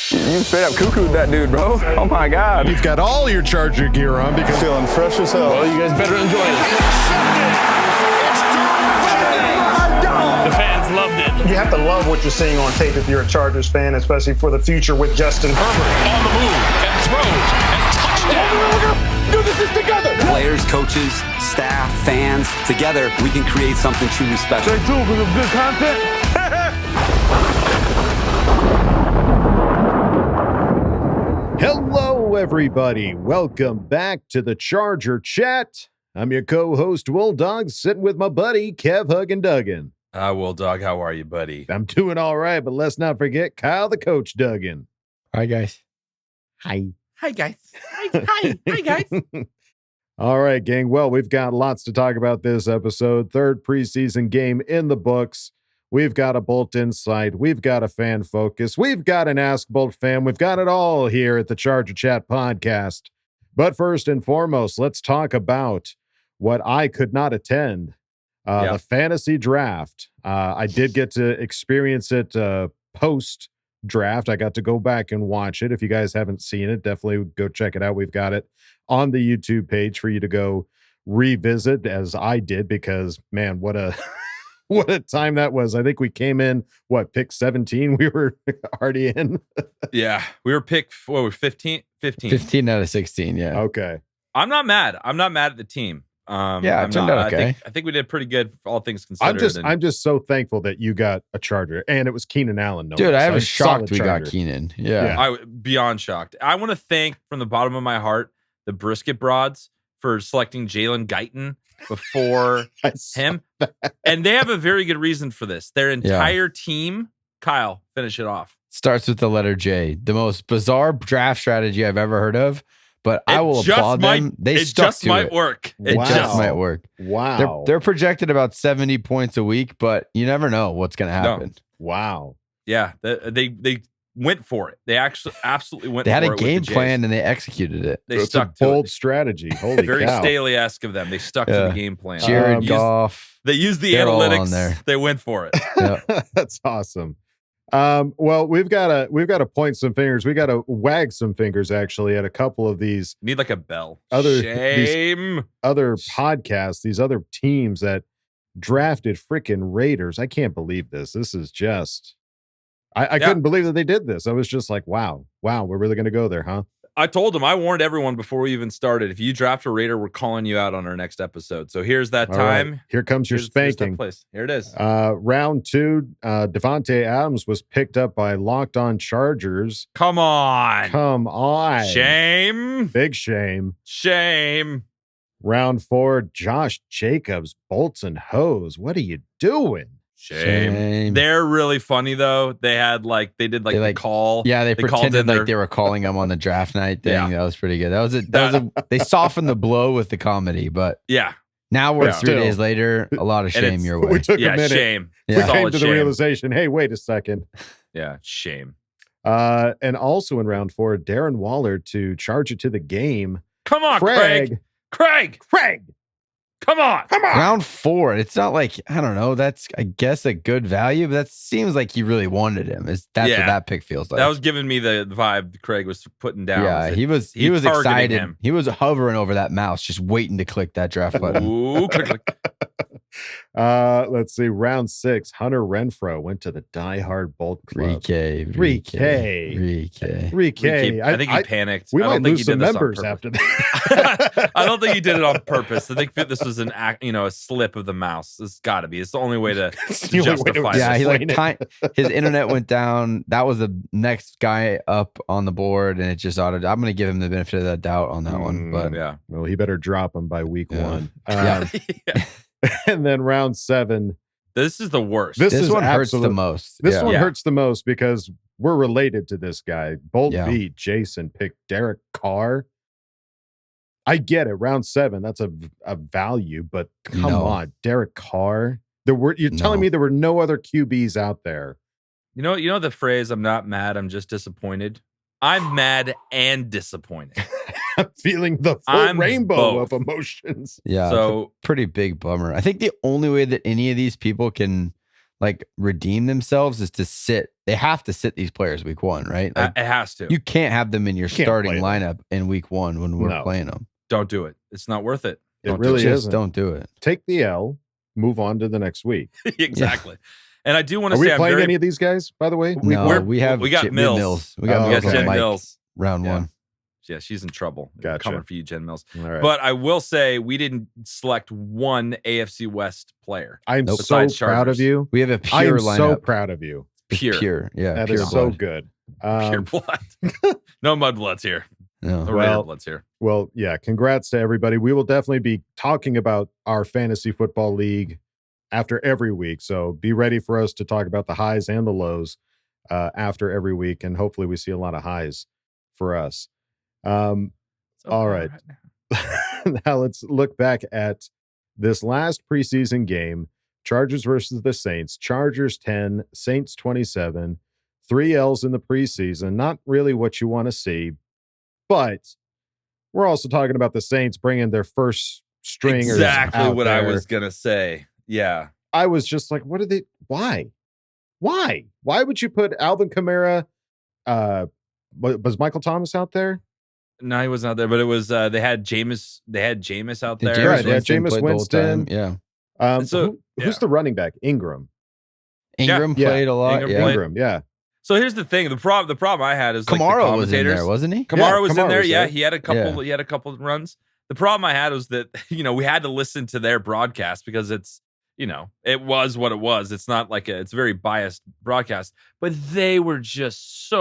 You straight up cuckooed that dude, bro. Oh my God. You've got all your Charger gear on because feeling fresh as hell. Well, you guys better enjoy it. The fans loved it. You have to love what you're seeing on tape if you're a Chargers fan, especially for the future with Justin Herbert. On the move and throws and touchdown. Do this together. Players, coaches, staff, fans, together we can create something truly special. Stay tuned for some good content. Hello, everybody. Welcome back to the Charger Chat. I'm your co-host, Wooldog, sitting with my buddy, Kev Huggin Duggan. Wooldog, how are you, buddy? I'm doing all right, but let's not forget Kyle the Coach Duggan. Hi, guys. Hi. Hi, guys. Hi, guys. All right, gang. Well, we've got lots to talk about this episode. Third preseason game in the books. We've got a Bolt Insight. We've got a fan focus. We've got an Ask Boltfam. We've got it all here at the Charger Chat podcast. But first and foremost, let's talk about what I could not attend. The fantasy draft. I did get to experience it post draft. I got to go back and watch it. If you guys haven't seen it, definitely go check it out. We've got it on the YouTube page for you to go revisit, as I did, because man, what a what a time that was. I think we came in, pick 17? We were already in. Yeah, we were picked, 15? 15 out of 16, yeah. Okay. I'm not mad. I'm not mad at the team. It turned out okay. I think we did pretty good, all things considered. I'm just so thankful that you got a Charger, and it was Keenan Allen. Dude, I was shocked we got Keenan. Yeah. I beyond shocked. I want to thank from the bottom of my heart the Brisket Broads for selecting Jalen Guyton before him. And they have a very good reason for this. Their entire team, Kyle, finish it off. Starts with the letter J. The most bizarre draft strategy I've ever heard of. But I will applaud them. They stuck to it. Might work. It just might work. Wow. They're projected about 70 points a week, but you never know what's going to happen. No. Wow. Yeah, they went for it. They actually absolutely went for it. They had a game plan and they executed it. They stuck to bold strategy. Holy very cow. Staley-esque of them. They stuck to the game plan. Jared Goff. They used the analytics. They went for it. Yeah. That's awesome. Well, we've got to point some fingers. We got to wag some fingers actually at a couple of these. Need like a bell. Shame. Other podcasts, these other teams that drafted freaking Raiders. I can't believe this. This is just. I couldn't believe that they did this. I was just like, wow, we're really going to go there, huh? I told them, I warned everyone before we even started. If you draft a Raider, we're calling you out on our next episode. So here's that time. Right. Here comes your spanking. Here it is. Round 2, Devontae Adams was picked up by Locked On Chargers. Come on. Shame. Big shame. Shame. Round 4, Josh Jacobs, bolts and hose. What are you doing? Shame. They're really funny though. They did the call. Yeah, they pretended like they were calling him on the draft night thing. Yeah. That was pretty good. They softened the blow with the comedy, but yeah. Now we're 3 days later. A lot of shame your way. We took a minute. Shame. We came to the realization. Hey, wait a second. Yeah, shame. And also in round 4, Darren Waller to charge it to the game. Come on, Craig. Come on. Round 4. It's not like, I don't know. That's, I guess, a good value, but that seems like you really wanted him. That's what that pick feels like. That was giving me the vibe Craig was putting down. Yeah, he was excited. Him. He was hovering over that mouse, just waiting to click that draft button. Ooh, click. Let's see. Round 6, Hunter Renfrow went to the Die Hard Bolt Club. 3K. I think he panicked. We might lose some members after that. I don't think he did it on purpose. I think this was an act, a slip of the mouse. It's got to be. It's the only way to justify it. Yeah, his internet went down. That was the next guy up on the board, and it just I'm going to give him the benefit of the doubt on that one. But well, he better drop him by week 1. And then round 7. This is the worst. This one hurts the most. This one hurts the most because we're related to this guy. Bolt beat Jason picked Derek Carr. I get it. Round 7, that's a value, but come on, Derek Carr. You're telling me there were no other QBs out there. You know the phrase, I'm not mad, I'm just disappointed. I'm mad and disappointed. I'm feeling the full rainbow of emotions. Yeah, so pretty big bummer. I think the only way that any of these people can like redeem themselves is to sit. They have to sit these players week 1, right? Like, It has to. you can't have them in your Can't starting play them. lineup in week 1 when we're No. playing them. Don't do it. It's not worth it. It Don't really do Just isn't. don't do it. Take the L, move on to the next week. Exactly. And I do want Are to we say I'm playing very any of these guys, by the way? No, we got Mills. We got Oh, we got Mills on Jen Mike Mills. round Yeah. 1. Yeah, she's in trouble. Gotcha. Coming for you, Jen Mills. All right. But I will say we didn't select one AFC West player. I'm Nope. so Besides proud of Chargers. you. We have a I pure am lineup. so proud of you. It's Pure. Yeah, That pure is so blood. good. Pure blood. No mudbloods here. No. No Well, Raider bloods here. Well, yeah, congrats to everybody. We will definitely be talking about our fantasy football league after every week. So be ready for us to talk about the highs and the lows after every week. And hopefully we see a lot of highs for us. All right. Now let's look back at this last preseason game. Chargers versus the Saints. Chargers 10, Saints 27. 3 L's in the preseason. Not really what you want to see. But we're also talking about the Saints bringing their first stringers. Exactly out what I there. was gonna say. Yeah. I was just like, what are they? Why? Why would you put Alvin Kamara? Was Michael Thomas out there? No, he was not there, but it was they had Jameis. They had Jameis out there. Right, they had Jameis played the whole time. Winston. Yeah. So, Who's yeah. the running back? Ingram. Ingram Yeah. played a lot. Ingram Yeah. played. Ingram, yeah. So here's the thing. The problem I had is like the Kamara was in commentators. there, wasn't he? Kamara was in Kamara there. was Yeah, there. he had a couple. Yeah. He had a couple of runs. The problem I had was that we had to listen to their broadcast because it's it was what it was. It's not like it's a very biased broadcast, but they were just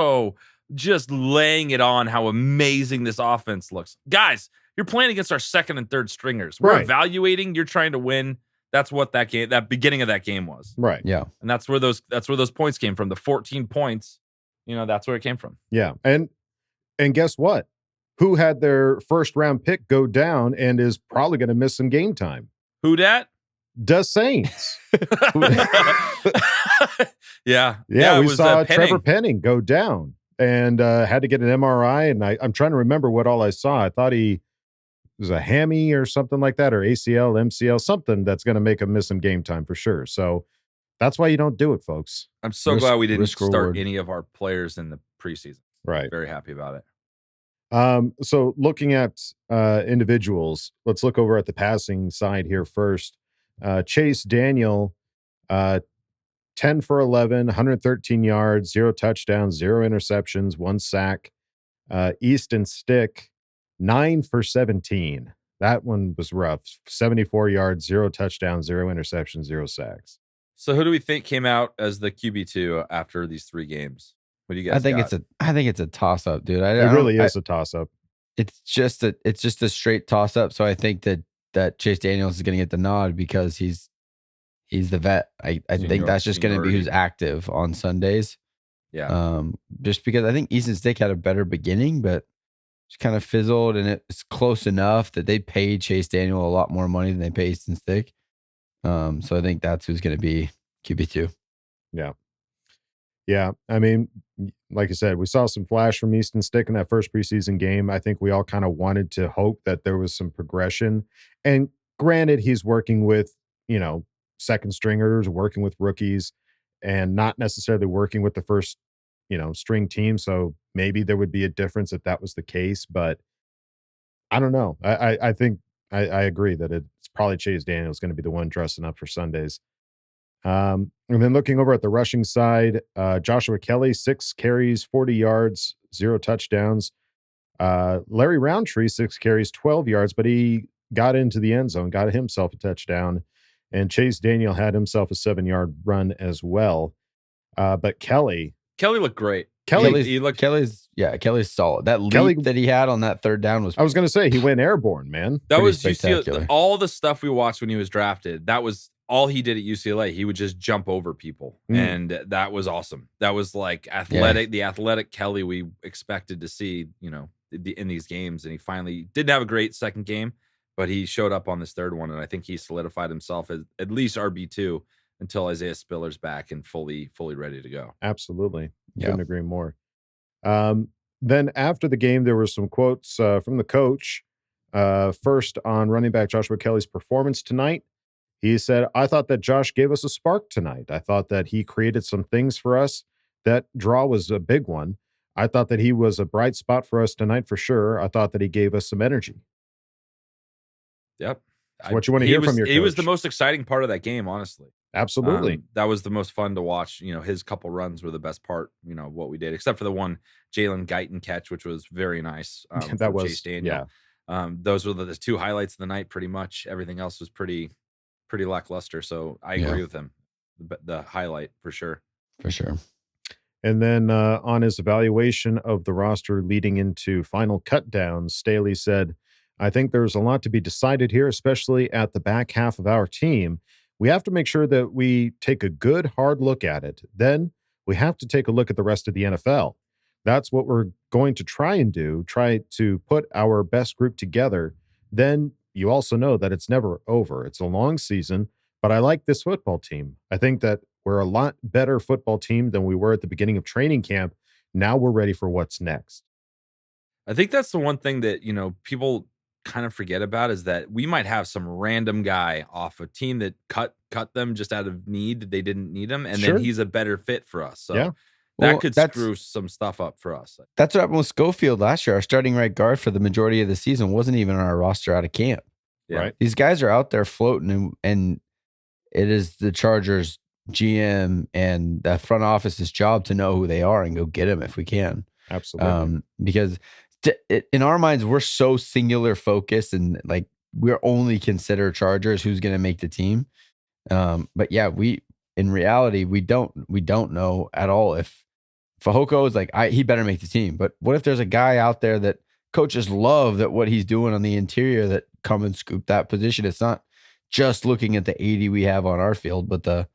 laying it on how amazing this offense looks. Guys, you're playing against our second and third stringers. We're Right. evaluating. You're trying to win. That's what that beginning of that game was, Right. Yeah. and that's where those points came from. The 14 points. That's where it came from. Yeah. And guess what? Who had their first round pick go down and is probably going to miss some game time? Who dat? The Saints. Yeah. Yeah, it we was, saw Penning. Trevor Penning go down and had to get an MRI. And I'm trying to remember what all I saw. I thought he was a hammy or something like that, or ACL, MCL, something that's going to make him miss some game time for sure. So that's why you don't do it, folks. I'm so Risk- glad we didn't risk start reward. any of our players in the preseason. Right. Very happy about it. So looking at individuals, let's look over at the passing side here first. Chase Daniel, 10 for 11, 113 yards, 0 touchdowns, 0 interceptions, 1 sack. Easton Stick, 9 for 17. That one was rough. 74 yards, 0 touchdowns, 0 interceptions, 0 sacks. So who do we think came out as the QB2 after these 3 games? What do you guys I think got? I think it's a toss up, dude. It really is a toss up. It's just a straight toss up. So I think that Chase Daniels is going to get the nod because he's the vet. I think that's just going to be who's active on Sundays. Yeah. Just because I think Easton Stick had a better beginning, but just kind of fizzled, and it's close enough that they paid Chase Daniel a lot more money than they pay Easton Stick. So I think that's who's going to be QB2. Yeah. I mean, like I said, we saw some flash from Easton Stick in that first preseason game. I think we all kind of wanted to hope that there was some progression. And granted, he's working with, second stringers, working with rookies, and not necessarily working with the first, string team. So maybe there would be a difference if that was the case. But I don't know. I think I agree that it's probably Chase Daniels going to be the one dressing up for Sundays. And then looking over at the rushing side, Joshua Kelly, 6 carries, 40 yards, 0 touchdowns. Larry Roundtree, 6 carries, 12 yards, but he got into the end zone, got himself a touchdown. And Chase Daniel had himself a 7-yard run as well. But Kelly looked great. Kelly's solid. That leap that he had on that third down was. I was going to say he went airborne, man. That pretty was spectacular. all the stuff we watched when he was drafted. That was all he did at UCLA. He would just jump over people, and that was awesome. That was like athletic, the athletic Kelly we expected to see, in these games. And he finally didn't have a great second game, but he showed up on this third one, and I think he solidified himself as at least RB2 until Isaiah Spiller's back and fully ready to go. Absolutely. Yeah. Couldn't agree more. Then after the game, there were some quotes from the coach. First on running back Joshua Kelly's performance tonight. He said, I thought that Josh gave us a spark tonight. I thought that he created some things for us. That draw was a big one. I thought that he was a bright spot for us tonight for sure. I thought that he gave us some energy. Yep. It's what you want to hear from your coach. He was the most exciting part of that game, honestly. Absolutely. That was the most fun to watch. His couple runs were the best part, what we did, except for the one Jalen Guyton catch, which was very nice. That was, Chase Daniel. yeah. Those were the two highlights of the night, pretty much. Everything else was pretty lackluster. So I agree with him. The highlight for sure. For sure. And then on his evaluation of the roster leading into final cutdowns, Staley said, I think there's a lot to be decided here, especially at the back half of our team. We have to make sure that we take a good, hard look at it. Then we have to take a look at the rest of the NFL. That's what we're going to try and do, try to put our best group together. Then you also know that it's never over. It's a long season, but I like this football team. I think that we're a lot better football team than we were at the beginning of training camp. Now we're ready for what's next. I think that's the one thing that, people kind of forget about is that we might have some random guy off a team that cut them just out of need. They didn't need him. And then he's a better fit for us. So that could screw some stuff up for us. That's what happened with Schofield last year. Our starting right guard for the majority of the season wasn't even on our roster out of camp. Yeah. Right. These guys are out there floating, and it is the Chargers GM and the front office's job to know who they are and go get them if we can. Absolutely. Because in our minds, we're so singular focused, and like we're only consider Chargers who's going to make the team. But yeah, in reality, we don't know at all if Fehoko is like, he better make the team. But what if there's a guy out there that coaches love that what he's doing on the interior that come and scoop that position? It's not just looking at the 80 we have on our field, but the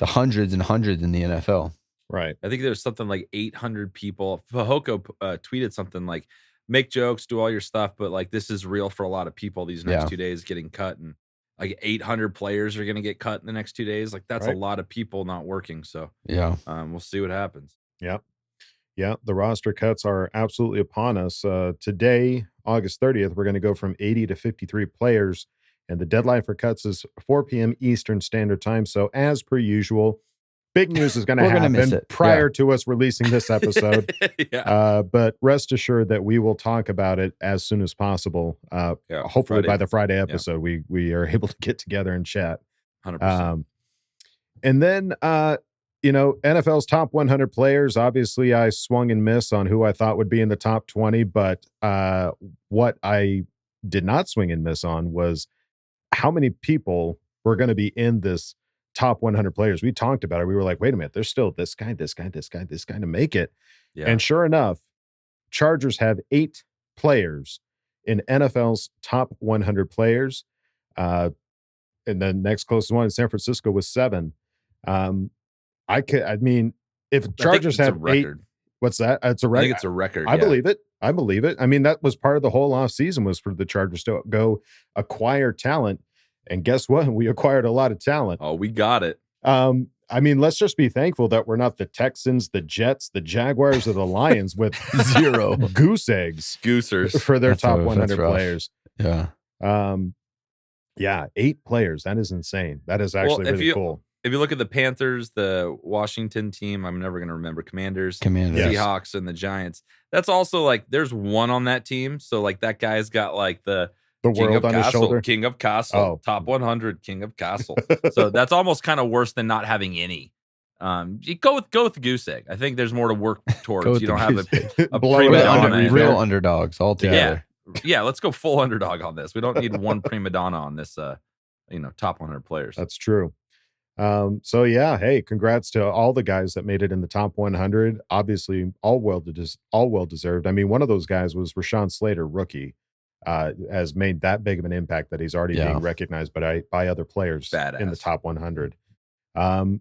hundreds and hundreds in the NFL. Right. I think there's something like 800 people. Fehoko tweeted something like, make jokes, do all your stuff, but like this is real for a lot of people these next 2 days getting cut, and like 800 players are going to get cut in the next 2 days. Like that's a lot of people not working. So we'll see what happens. Yep. Yeah, the roster cuts are absolutely upon us. Today, August 30th, we're going to go from 80 to 53 players, and the deadline for cuts is 4 p.m. Eastern Standard Time. So as per usual, big news is going to happen prior to us releasing this episode. But rest assured that we will talk about it as soon as possible. Hopefully by the Friday episode, we are able to get together and chat. 100%. And then, NFL's top 100 players. Obviously, I swung and missed on who I thought would be in the top 20. But what I did not swing and miss on was how many people were going to be in this top 100 players. We talked about it. We were like, wait a minute, there's still this guy to make it. Yeah. And sure enough, Chargers have 8 players in NFL's top 100 players. And the next closest one in San Francisco was 7. If Chargers have 8, what's that? It's a record. I think it's a record. I believe it. I mean, that was part of the whole off season was for the Chargers to go acquire talent. And guess what? We acquired a lot of talent. Oh, we got it. Let's just be thankful that we're not the Texans, the Jets, the Jaguars, or the Lions with 0 goose eggs. Goosers. For their top 100 players. Yeah. 8 players. That is insane. That is actually really cool. If you look at the Panthers, the Washington team, I'm never going to remember, Commanders, Yes. Seahawks, and the Giants. That's also like, there's one on that team. So like that guy's got like the world on his shoulder. King of Castle, top 100, King of Castle. So that's almost kind of worse than not having any. You go with the goose egg. I think there's more to work towards. You don't have a prima donna. Real underdogs altogether. Yeah, let's go full underdog on this. We don't need one prima donna on this. Top 100 players. That's true. Hey, congrats to all the guys that made it in the top 100. Obviously, all well deserved. I mean, one of those guys was Rashawn Slater, rookie. Has made that big of an impact that he's already being recognized by other players in the top 100. Well,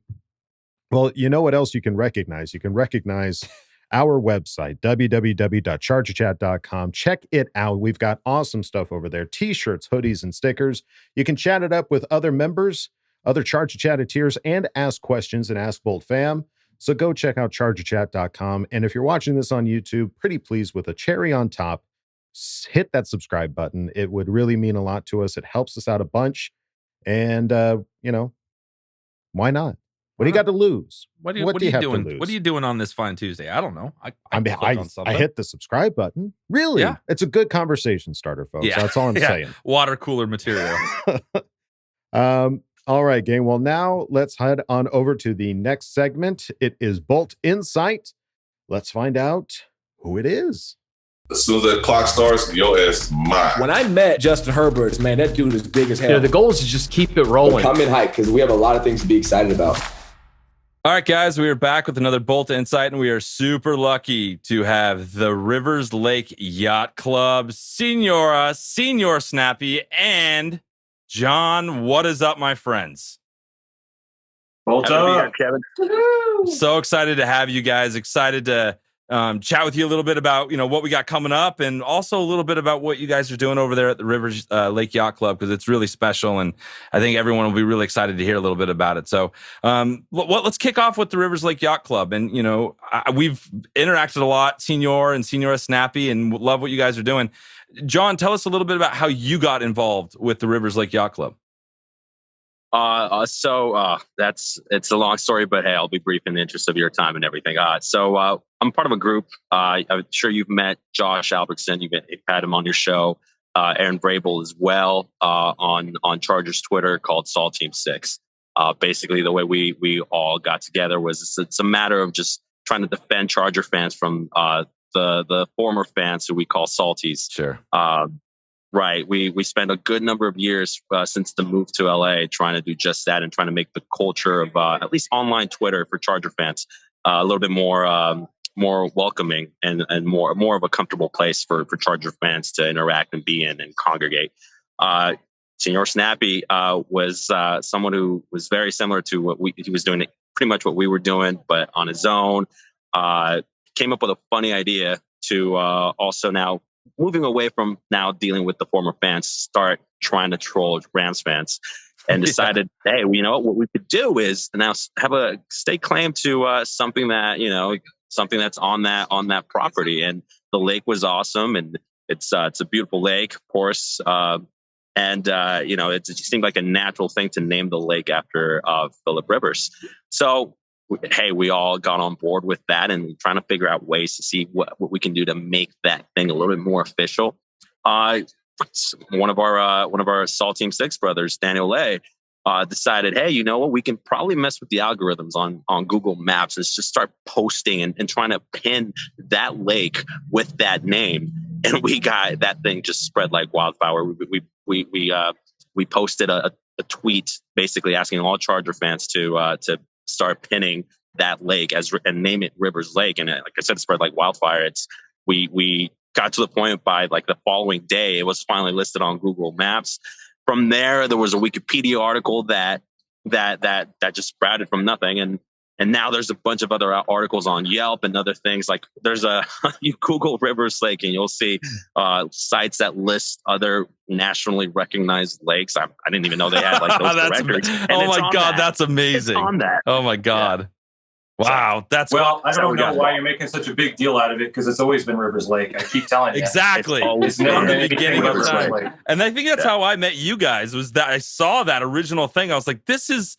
you know what else you can recognize? You can recognize our website, www.chargerchat.com. Check it out. We've got awesome stuff over there. T-shirts, hoodies, and stickers. You can chat it up with other members, other Charger Chatteteers, and ask questions and Ask Boltfam. So go check out chargerchat.com. And if you're watching this on YouTube, pretty please with a cherry on top, hit that subscribe button. It would really mean a lot to us. It helps us out a bunch. And, why not? What do you got to lose? What are you have to doing? lose? What are you doing on this fine Tuesday? I don't know. I I hit the subscribe button. Really? Yeah. It's a good conversation starter, folks. Yeah. That's all I'm saying. Water cooler material. All right, gang. Well, now let's head on over to the next segment. It is Bolt Insight. Let's find out who it is. As soon as that clock starts, your ass is mine. When I met Justin Herbert, man, that dude is big as hell. The goal is to just keep it rolling. Come in hype because we have a lot of things to be excited about. All right, guys, we are back with another Bolt Insight, and we are super lucky to have the Rivers Lake Yacht Club, Senor Snappy, and John. What is up, my friends? Bolt up, Kevin. So excited to have you guys. Excited to chat with you a little bit about what we got coming up, and also a little bit about what you guys are doing over there at the Rivers Lake Yacht Club, because it's really special, and I think everyone will be really excited to hear a little bit about it. So let's kick off with the Rivers Lake Yacht Club. And we've interacted a lot, Senor and Senora Snappy, and love what you guys are doing. John, tell us a little bit about how you got involved with the Rivers Lake Yacht Club. It's a long story, but hey, I'll be brief in the interest of your time and everything. I'm part of a group. I'm sure you've met Josh Albertson. You've had him on your show. Aaron Vrabel as well on Chargers Twitter, called Sol Team 6. Basically, the way we all got together was it's a matter of just trying to defend Charger fans from the former fans who we call Salties. Sure. Right. We spent a good number of years since the move to LA trying to do just that and trying to make the culture of at least online Twitter for Charger fans a little bit more welcoming and more of a comfortable place for Charger fans to interact and be in and congregate. Senor Snappy was someone who was very similar to he was doing pretty much what we were doing, but on his own. Came up with a funny idea to also now, moving away from now dealing with the former fans, start trying to troll Rams fans, and decided, hey, what we could do is now have a stake claim to something that's on that property. And the lake was awesome, and it's a beautiful lake, of course. It just seemed like a natural thing to name the lake after Phillip Rivers. So, hey, we all got on board with that and trying to figure out ways to see what we can do to make that thing a little bit more official. One of our Sol Team 6 brothers, Daniel Lay, decided, hey, we can probably mess with the algorithms on Google Maps and just start posting and trying to pin that lake with that name. And we got that thing just spread like wildfire. We posted a tweet basically asking all Charger fans to start pinning that lake and name it Rivers Lake. And like I said, it spread like wildfire. We got to the point by like the following day, it was finally listed on Google Maps. From there was a Wikipedia article that just sprouted from nothing. And now there's a bunch of other articles on Yelp and other things. Like you Google Rivers Lake and you'll see sites that list other nationally recognized lakes. I didn't even know they had like those records. Oh my God, that's amazing. It's on that. Oh my God. Yeah. Wow, that's I don't know why you're making such a big deal out of it, because it's always been Rivers Lake. I keep telling you. Exactly. It's never been the beginning of time. Lake. And I think that's how I met you guys, was that I saw that original thing. I was like, this is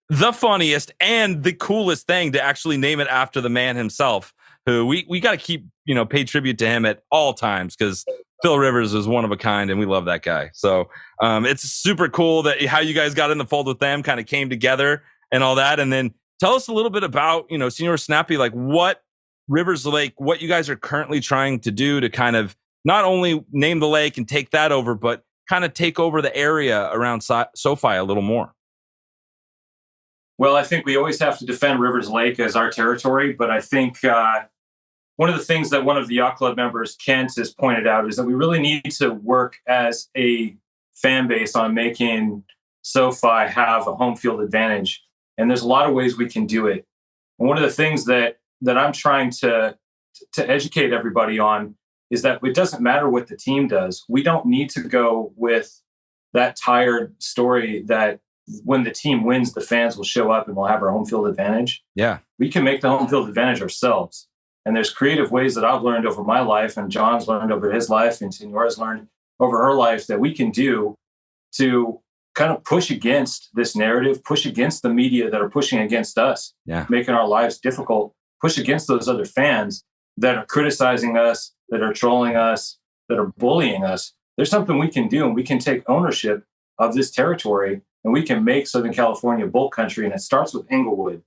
the funniest and the coolest thing to actually name it after the man himself, who we got to keep, pay tribute to him at all times, because Phil Rivers is one of a kind and we love that guy. So it's super cool that how you guys got in the fold with them, kind of came together and all that. And then tell us a little bit about, Senor Snappy, like what Rivers Lake, what you guys are currently trying to do to kind of not only name the lake and take that over, but kind of take over the area around SoFi a little more. Well, I think we always have to defend Rivers Lake as our territory, but I think one of the things that one of the yacht club members, Kent, has pointed out is that we really need to work as a fan base on making SoFi have a home field advantage. And there's a lot of ways we can do it. And one of the things that I'm trying to educate everybody on is that it doesn't matter what the team does. We don't need to go with that tired story that when the team wins, the fans will show up and we'll have our home field advantage. Yeah. We can make the home field advantage ourselves. And there's creative ways that I've learned over my life, and John's learned over his life, and Senora's learned over her life, that we can do to kind of push against this narrative, push against the media that are pushing against us, making our lives difficult, push against those other fans that are criticizing us, that are trolling us, that are bullying us. There's something we can do, and we can take ownership of this territory, and we can make Southern California Bolt country, and it starts with Inglewood.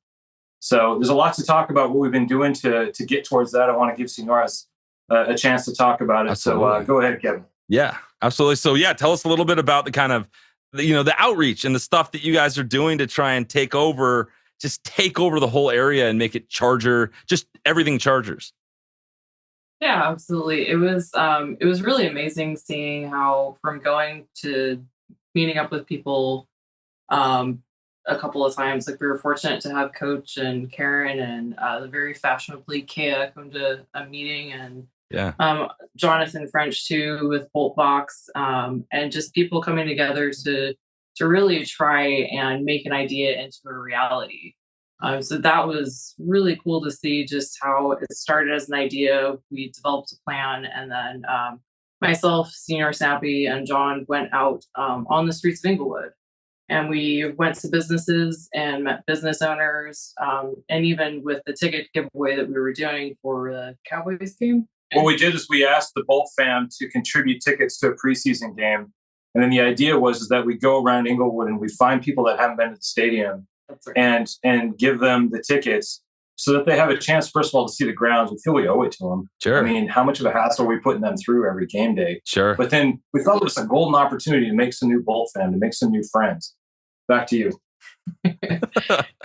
So there's a lot to talk about what we've been doing to get towards that. I want to give Senoras a chance to talk about it. Absolutely. So go ahead, Kevin. Yeah, absolutely. So tell us a little bit about the kind of, the outreach and the stuff that you guys are doing to try and take over the whole area and make it Charger, just everything Chargers. Yeah, absolutely. It was really amazing seeing how, from going to meeting up with people a couple of times, like we were fortunate to have Coach and Karen and the very fashionably Kea come to a meeting, and Jonathan French too with Boltbox, and just people coming together to really try and make an idea into a reality. So that was really cool to see just how it started as an idea. We developed a plan, and then myself, Senior Snappy, and John went out on the streets of Inglewood. And we went to businesses and met business owners, and even with the ticket giveaway that we were doing for the Cowboys game. What we did is we asked the Bolt fam to contribute tickets to a preseason game. And then the idea was that we go around Inglewood and we find people that haven't been to the stadium and give them the tickets so that they have a chance, first of all, to see the grounds. We feel we owe it to them. Sure. I mean, how much of a hassle are we putting them through every game day? Sure. But then we felt it was a golden opportunity to make some new Bolt fam, to make some new friends. Back to you.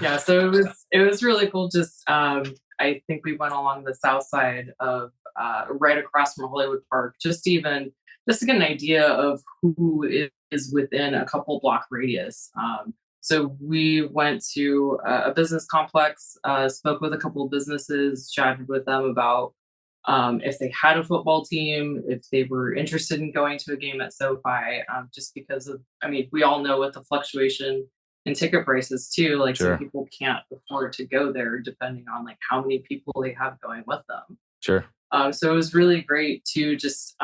Yeah, so it was really cool. Just I think we went along the south side of right across from Hollywood Park, just to get an idea of who is within a couple block radius. So we went to a business complex, spoke with a couple of businesses, chatted with them about if they had a football team, if they were interested in going to a game at SoFi, just because of, we all know with the fluctuation in ticket prices too, like some people can't afford to go there depending on like how many people they have going with them. Sure. So it was really great to just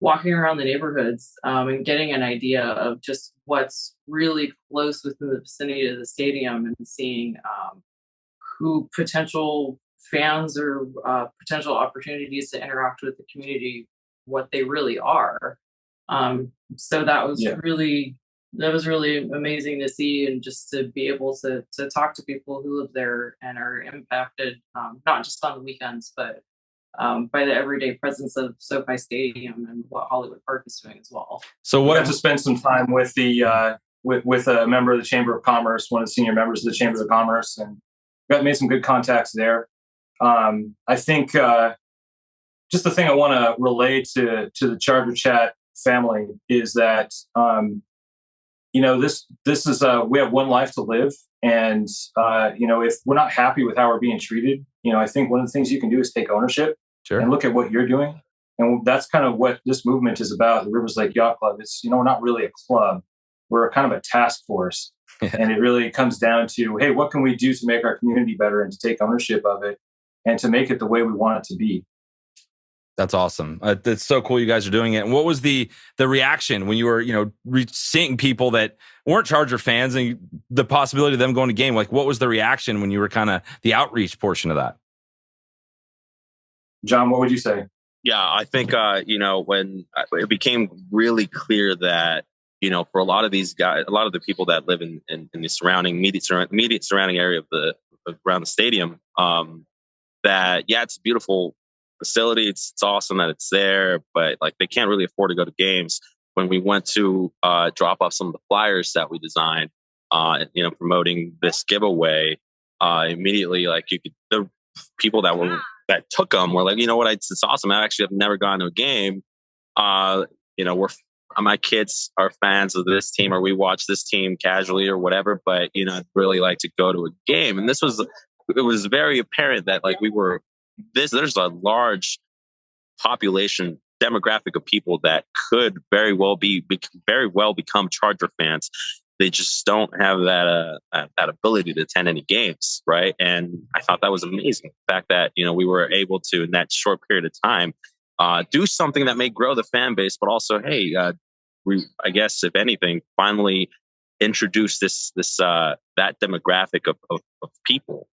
walking around the neighborhoods and getting an idea of just what's really close within the vicinity of the stadium, and seeing who potential fans or potential opportunities to interact with the community, what they really are. So that was really amazing to see, and just to be able to talk to people who live there and are impacted, not just on the weekends, but by the everyday presence of SoFi Stadium and what Hollywood Park is doing as well. So we got to spend some time with the with a member of the Chamber of Commerce, one of the senior members of the Chamber of Commerce, and made some good contacts there. I think just the thing I want to relay to the Charger Chat family is that this is we have one life to live, and if we're not happy with how we're being treated, I think one of the things you can do is take ownership and look at what you're doing, and that's kind of what this movement is about. The Rivers Lake Yacht Club. It's we're not really a club; we're kind of a task force, and it really comes down to, hey, what can we do to make our community better and to take ownership of it and to make it the way we want it to be. That's awesome. That's so cool you guys are doing it. And what was the reaction when you were, seeing people that weren't Charger fans and the possibility of them going to game? Like, what was the reaction when you were kind of the outreach portion of that? John, what would you say? Yeah, I think, when it became really clear that, for a lot of these guys, a lot of the people that live in the surrounding immediate surrounding area around the stadium, that, it's a beautiful facility. It's awesome that it's there, but like they can't really afford to go to games. When we went to drop off some of the flyers that we designed, promoting this giveaway, immediately, like the people that took them were like, it's awesome. I actually have never gone to a game. My kids are fans of this team, or we watch this team casually or whatever, but I'd really like to go to a game. And it was very apparent that like there's a large population demographic of people that could very well become Charger fans. They just don't have that ability to attend any games, right? And I thought that was amazing. The fact that we were able to, in that short period of time, do something that may grow the fan base, but also, hey, I guess, if anything, finally introduce that demographic of people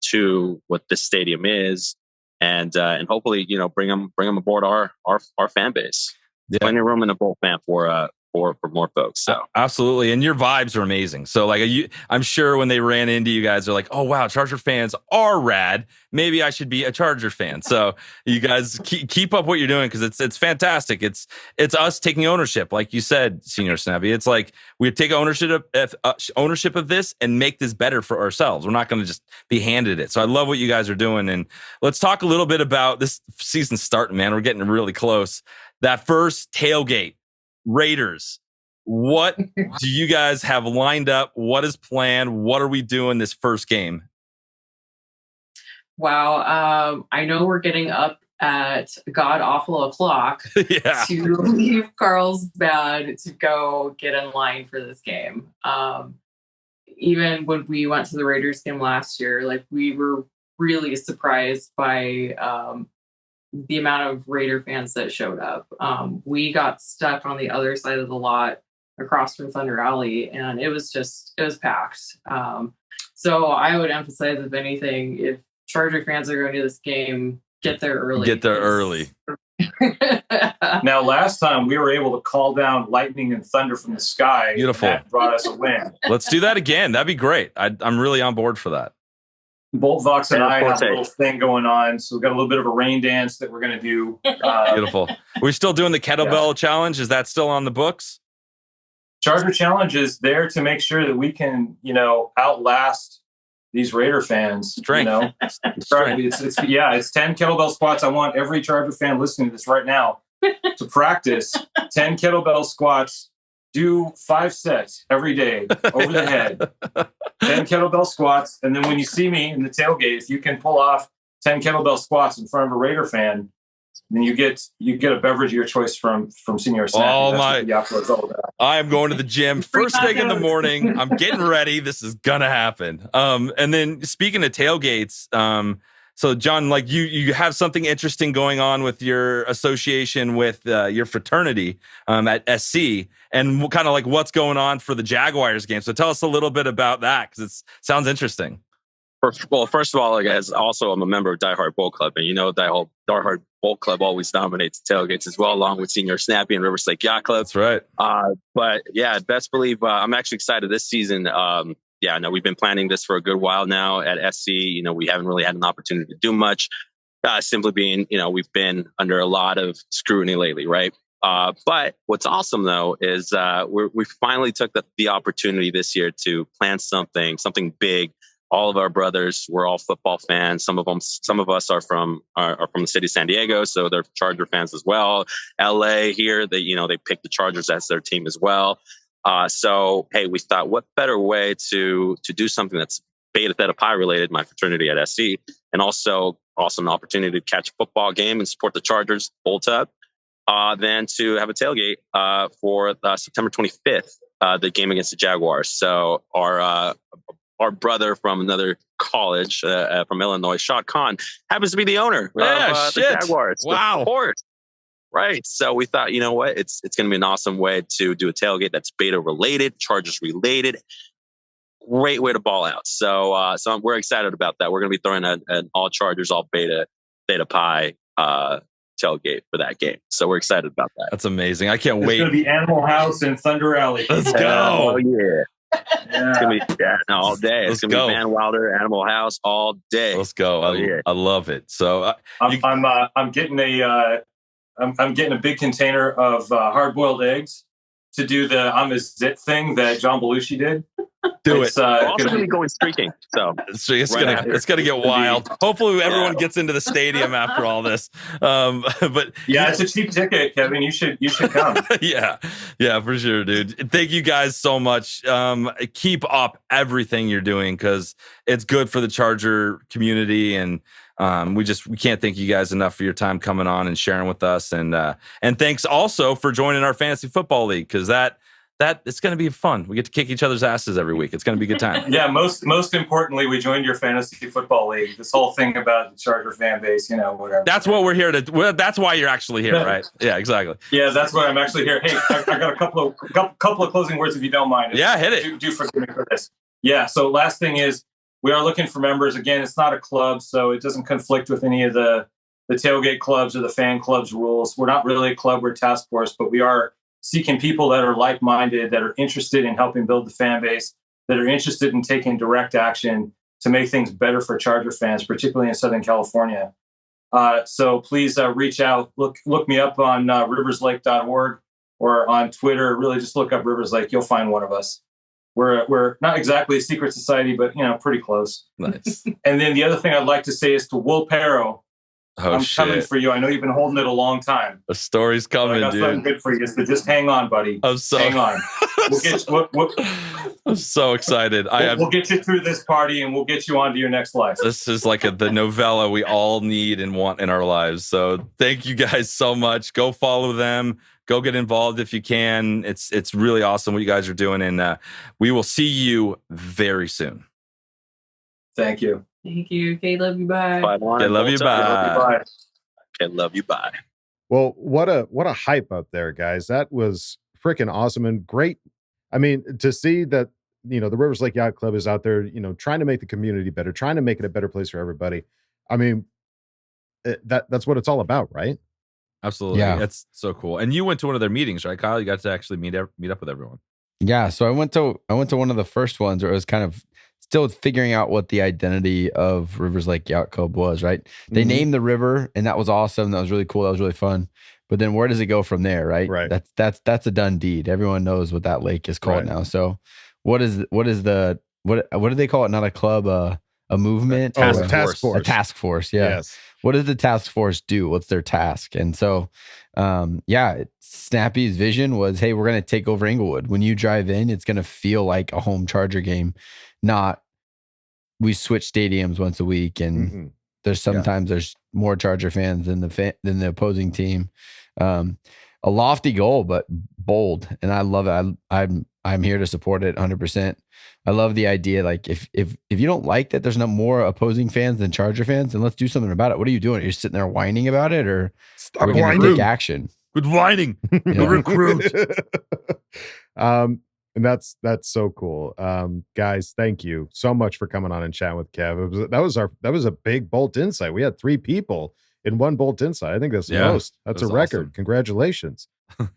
to what this stadium is, and hopefully, bring them aboard our fan base. Yeah. Plenty of room in the Boltfam for more folks. So absolutely, and your vibes are amazing. So like, I'm sure when they ran into you guys, they're like, "Oh wow, Charger fans are rad. Maybe I should be a Charger fan." So you guys keep up what you're doing, because it's fantastic. It's us taking ownership, like you said, Senior Snappy. It's like we take ownership of this and make this better for ourselves. We're not going to just be handed it. So I love what you guys are doing, and let's talk a little bit about this season starting. Man, we're getting really close. That first tailgate. Raiders, what do you guys have lined up? What is planned? What are we doing this first game? Wow. I know we're getting up at god awful o'clock to leave Carlsbad to go get in line for this game. Even when we went to the Raiders game last year, like, we were really surprised by the amount of Raider fans that showed up. We got stuck on the other side of the lot across from Thunder Alley, and it was packed. So I would emphasize, if anything, if Charger fans are going to this game, get there early. Now, last time we were able to call down lightning and thunder from the sky. Beautiful. That brought us a win. Let's do that again. That'd be great. I'm really on board for that. Boltvox and I have a little thing going on, so we've got a little bit of a rain dance that we're going to do. Beautiful. We're still doing the kettlebell challenge. Is that still on the books? Charger Challenge is there to make sure that we can, outlast these Raider fans. Strength. It's 10 kettlebell squats. I want every Charger fan listening to this right now to practice 10 kettlebell squats. Do 5 sets every day over the head, 10 kettlebell squats. And then when you see me in the tailgate, if you can pull off 10 kettlebell squats in front of a Raider fan, then you get a beverage of your choice from Senior Snappy. Oh, That's my. what the Yacht Club's all about. I am going to the gym first thing in the morning. I'm getting ready. This is going to happen. And then speaking of tailgates, so John, like you have something interesting going on with your association with your fraternity at SC, and kind of like what's going on for the Jaguars game. So tell us a little bit about that, because it sounds interesting. Well, first of all, guys, also I'm a member of Die Hard Bolt Club, and Die Hard Bolt Club always dominates tailgates as well, along with Senior Snappy and Rivers Lake Yacht Club. That's right. But yeah, best believe I'm actually excited this season. We've been planning this for a good while now at SC. We haven't really had an opportunity to do much, simply being, we've been under a lot of scrutiny lately, right? But what's awesome though is we finally took the opportunity this year to plan something big. All of our brothers, we're all football fans. Some of us are from the city of San Diego, so they're Charger fans as well. LA here, they pick the Chargers as their team as well. So hey, we thought, what better way to do something that's Beta Theta Pi related, my fraternity at SC, and also an opportunity to catch a football game and support the Chargers, Bolt Up, than to have a tailgate for September 25th, the game against the Jaguars. So our brother from another college from Illinois, Shad Khan, happens to be the owner of the Jaguars. Wow. Of course. Right. So we thought, you know what? It's going to be an awesome way to do a tailgate that's Beta related, Chargers related. Great way to ball out. So we're excited about that. We're going to be throwing an all Chargers, all Beta Pi tailgate for that game. So we're excited about that. That's amazing. I can't wait. It's going to be Animal House and Thunder Alley. Let's go. Oh, yeah. It's gonna be all day. It's gonna be Van Wilder, Animal House all day. Let's go. I love it. So I'm getting a big container of hard-boiled eggs to do the I'm a zit thing that John Belushi did. Do it. We're also going to be going streaking. So it's gonna get wild. Hopefully everyone gets into the stadium after all this. But yeah, it's a cheap ticket, Kevin. You should come. yeah, for sure, dude. Thank you guys so much. Keep up everything you're doing, because it's good for the Charger community, and we can't thank you guys enough for your time coming on and sharing with us, and thanks also for joining our fantasy football league, because that it's going to be fun. We get to kick each other's asses every week. It's going to be a good time. Yeah, most importantly, we joined your fantasy football league. This whole thing about the Charger fan base, whatever. That's what we're here to. Well, that's why you're actually here, right? Yeah, exactly. Yeah, that's why I'm actually here. Hey, I got a couple of closing words if you don't mind. Yeah, hit it. Do forgive me for this. Yeah. So last thing is, we are looking for members. Again, it's not a club, so it doesn't conflict with any of the tailgate clubs or the fan clubs rules. We're not really a club, we're a task force, but we are seeking people that are like-minded, that are interested in helping build the fan base, that are interested in taking direct action to make things better for Charger fans, particularly in Southern California. So please reach out. Look me up on riverslake.org or on Twitter. Really just look up Rivers Lake. You'll find one of us. We're not exactly a secret society, but pretty close. Nice. And then the other thing I'd like to say is to Will Perro, I'm coming for you. I know you've been holding it a long time. The story's coming, I got dude. something good for you. So just hang on, buddy. Hang on. I'm so excited. We'll get you through this party, and we'll get you on to your next life. This is like the novella we all need and want in our lives. So thank you guys so much. Go follow them. Go get involved if you can. It's really awesome what you guys are doing, and we will see you very soon. Thank you. Thank you. Okay, love you. Bye. Okay, love you. Bye. Okay, love you. Bye. Well, what a hype up there, guys. That was freaking awesome and great. I mean, to see that, the Rivers Lake Yacht Club is out there, trying to make the community better, trying to make it a better place for everybody. I mean, that's what it's all about, right? Absolutely. Yeah. That's so cool. And you went to one of their meetings, right, Kyle? You got to actually meet up with everyone. Yeah. So I went to one of the first ones where it was kind of still figuring out what the identity of Rivers Lake Yacht Club was, right? They named the river, and that was awesome. That was really cool. That was really fun. But then where does it go from there, right? Right. That's a done deed. Everyone knows what that lake is called now. So what do they call it? Not a club, a movement? Task force. A task force, yeah. Yes. What does the task force do? What's their task? And so, Snappy's vision was, hey, we're going to take over Inglewood. When you drive in, it's going to feel like a home Charger game, not we switch stadiums once a week. And there's more Charger fans than the opposing team. A lofty goal, but bold. And I love it. I'm here to support it 100%. I love the idea. Like if you don't like that there's no more opposing fans than Charger fans, then let's do something about it. What are you doing? You're sitting there whining about it, or stop whining? Take action. Good whining. The recruit. And that's so cool. Guys, thank you so much for coming on and chatting with Kev. That was a big Bolt Insight. We had 3 people in one Bolt Insight. I think that's the most. That's a record. Awesome. Congratulations.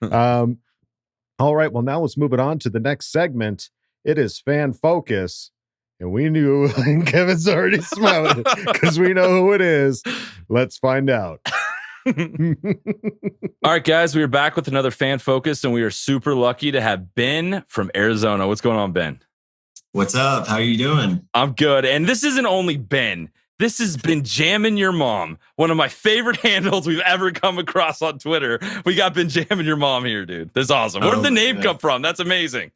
All right. Well, now let's move it on to the next segment. It is Fan Focus. And we knew Kevin's already smiling because we know who it is. Let's find out. All right, guys, we are back with another Fan Focus, and we are super lucky to have Ben from Arizona. What's going on, Ben? What's up? How are you doing? I'm good. And this isn't only Ben. This has been Jammin' Your Mom, one of my favorite handles we've ever come across on Twitter. We got Ben Jammin' Your Mom here, dude. That's awesome. Where did the name come from? That's amazing.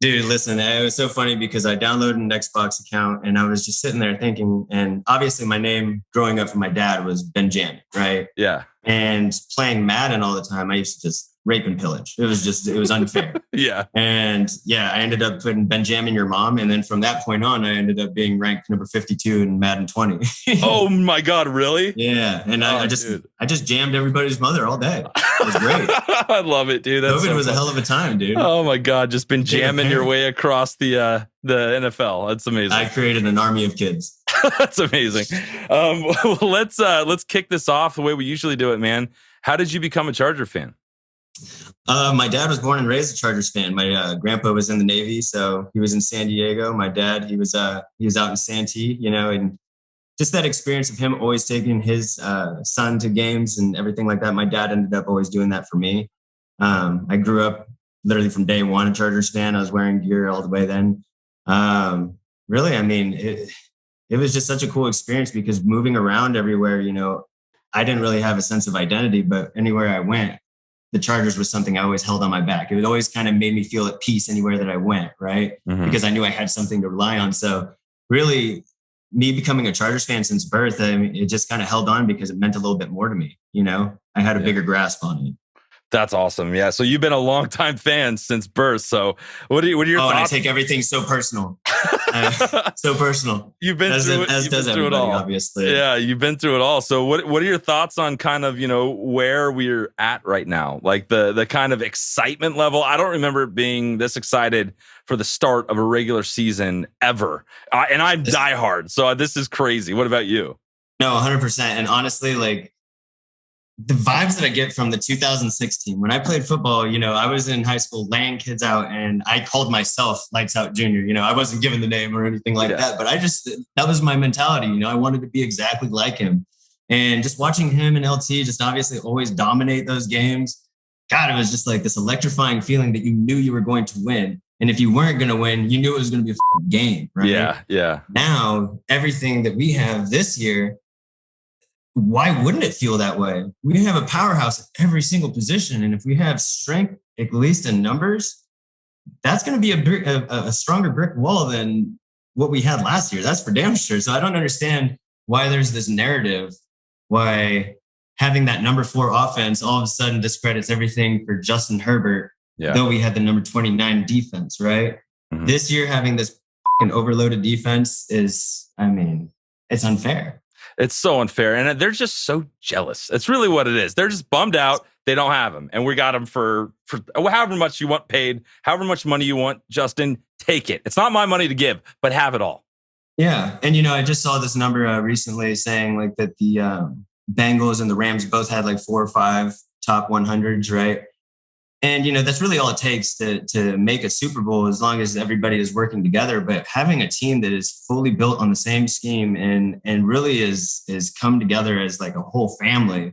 Dude, listen, it was so funny because I downloaded an Xbox account and I was just sitting there thinking, and obviously my name growing up from my dad was Benjamin, right? Yeah. And playing Madden all the time, I used to just rape and pillage. It was unfair. Yeah. And I ended up putting Benjamin Your Mom. And then from that point on, I ended up being ranked number 52 in Madden 20. Oh my God, really? Yeah. And I just jammed everybody's mother all day. It was great. I love it, dude. COVID was a hell of a time, dude. Oh my God. Just been jamming your way across the NFL. That's amazing. I created an army of kids. That's amazing. Let's kick this off the way we usually do it, man. How did you become a Charger fan? My dad was born and raised a Chargers fan. My grandpa was in the Navy, so he was in San Diego. My dad, he was out in Santee, and just that experience of him always taking his son to games and everything like that. My dad ended up always doing that for me. I grew up literally from day one a Chargers fan. I was wearing gear all the way then. Really, I mean, it was just such a cool experience because moving around everywhere, I didn't really have a sense of identity, but anywhere I went, the Chargers was something I always held on my back. It always kind of made me feel at peace anywhere that I went, right? Mm-hmm. Because I knew I had something to rely on. So really, me becoming a Chargers fan since birth, I mean, it just kind of held on because it meant a little bit more to me. I had a bigger grasp on it. That's awesome. Yeah. So you've been a longtime fan since birth. So what are your thoughts? And I take everything so personal. So personal. You've been through it. As does everybody, obviously. Yeah, you've been through it all. So what are your thoughts on kind of, where we're at right now? Like the kind of excitement level. I don't remember being this excited for the start of a regular season ever. And I'm diehard. So this is crazy. What about you? No, 100%. And honestly, like, the vibes that I get from the 2016, when I played football, I was in high school laying kids out and I called myself Lights Out Junior. I wasn't given the name or anything like that, but that was my mentality. I wanted to be exactly like him. And just watching him and LT just obviously always dominate those games. God, it was just like this electrifying feeling that you knew you were going to win. And if you weren't going to win, you knew it was going to be a game, right? Yeah. Now, everything that we have this year, why wouldn't it feel that way? We have a powerhouse at every single position. And if we have strength, at least in numbers, that's going to be a stronger brick wall than what we had last year. That's for damn sure. So I don't understand why there's this narrative, why having that number 4 offense all of a sudden discredits everything for Justin Herbert, though we had the number 29 defense, right? Mm-hmm. This year, having this overloaded defense is, it's unfair. It's so unfair. And they're just so jealous. It's really what it is. They're just bummed out. They don't have him. And we got him for however much you want paid, however much money you want, Justin, take it. It's not my money to give, but have it all. Yeah. And, I just saw this number recently saying like that the Bengals and the Rams both had like 4 or 5 top 100s, right? And, that's really all it takes to make a Super Bowl as long as everybody is working together. But having a team that is fully built on the same scheme and really is come together as like a whole family,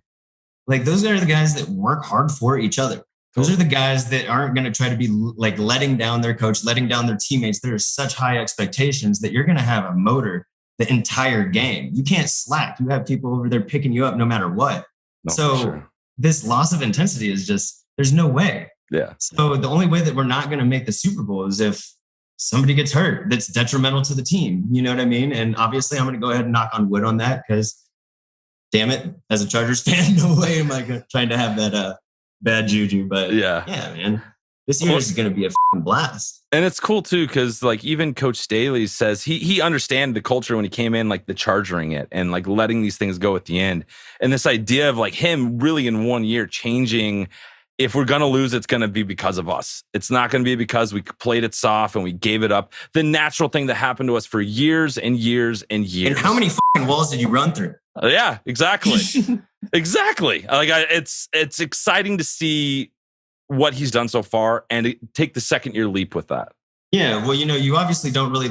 like those are the guys that work hard for each other. Those are the guys that aren't going to try to be like letting down their coach, letting down their teammates. There are such high expectations that you're going to have a motor the entire game. You can't slack. You have people over there picking you up no matter what. This loss of intensity is just, there's no way. Yeah. So the only way that we're not going to make the Super Bowl is if somebody gets hurt that's detrimental to the team. You know what I mean? And obviously I'm going to go ahead and knock on wood on that because, damn it, as a Chargers fan, no way am I trying to have that bad juju. But yeah, man, this year is going to be a fucking blast. And it's cool too because like even Coach Staley says he understood the culture when he came in, like the charging it and like letting these things go at the end. And this idea of like him really in 1 year changing. If we're going to lose, it's going to be because of us. It's not going to be because we played it soft and we gave it up. The natural thing that happened to us for years and years and years. And how many fucking walls did you run through? Yeah, exactly. Exactly. It's exciting to see what he's done so far and take the second year leap with that. Yeah. Well, you obviously don't really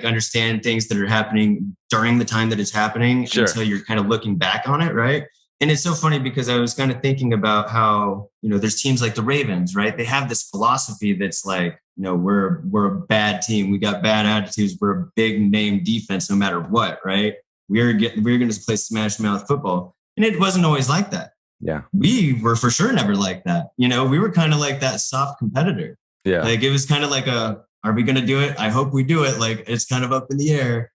understand things that are happening during the time that it's happening until you're kind of looking back on it. Right. And it's so funny because I was kind of thinking about how, there's teams like the Ravens, right? They have this philosophy that's like, we're a bad team. We got bad attitudes. We're a big name defense no matter what, right? We're going to play smash mouth football. And it wasn't always like that. Yeah. We were for sure never like that. We were kind of like that soft competitor. Yeah. Like it was kind of like are we going to do it? I hope we do it. Like it's kind of up in the air.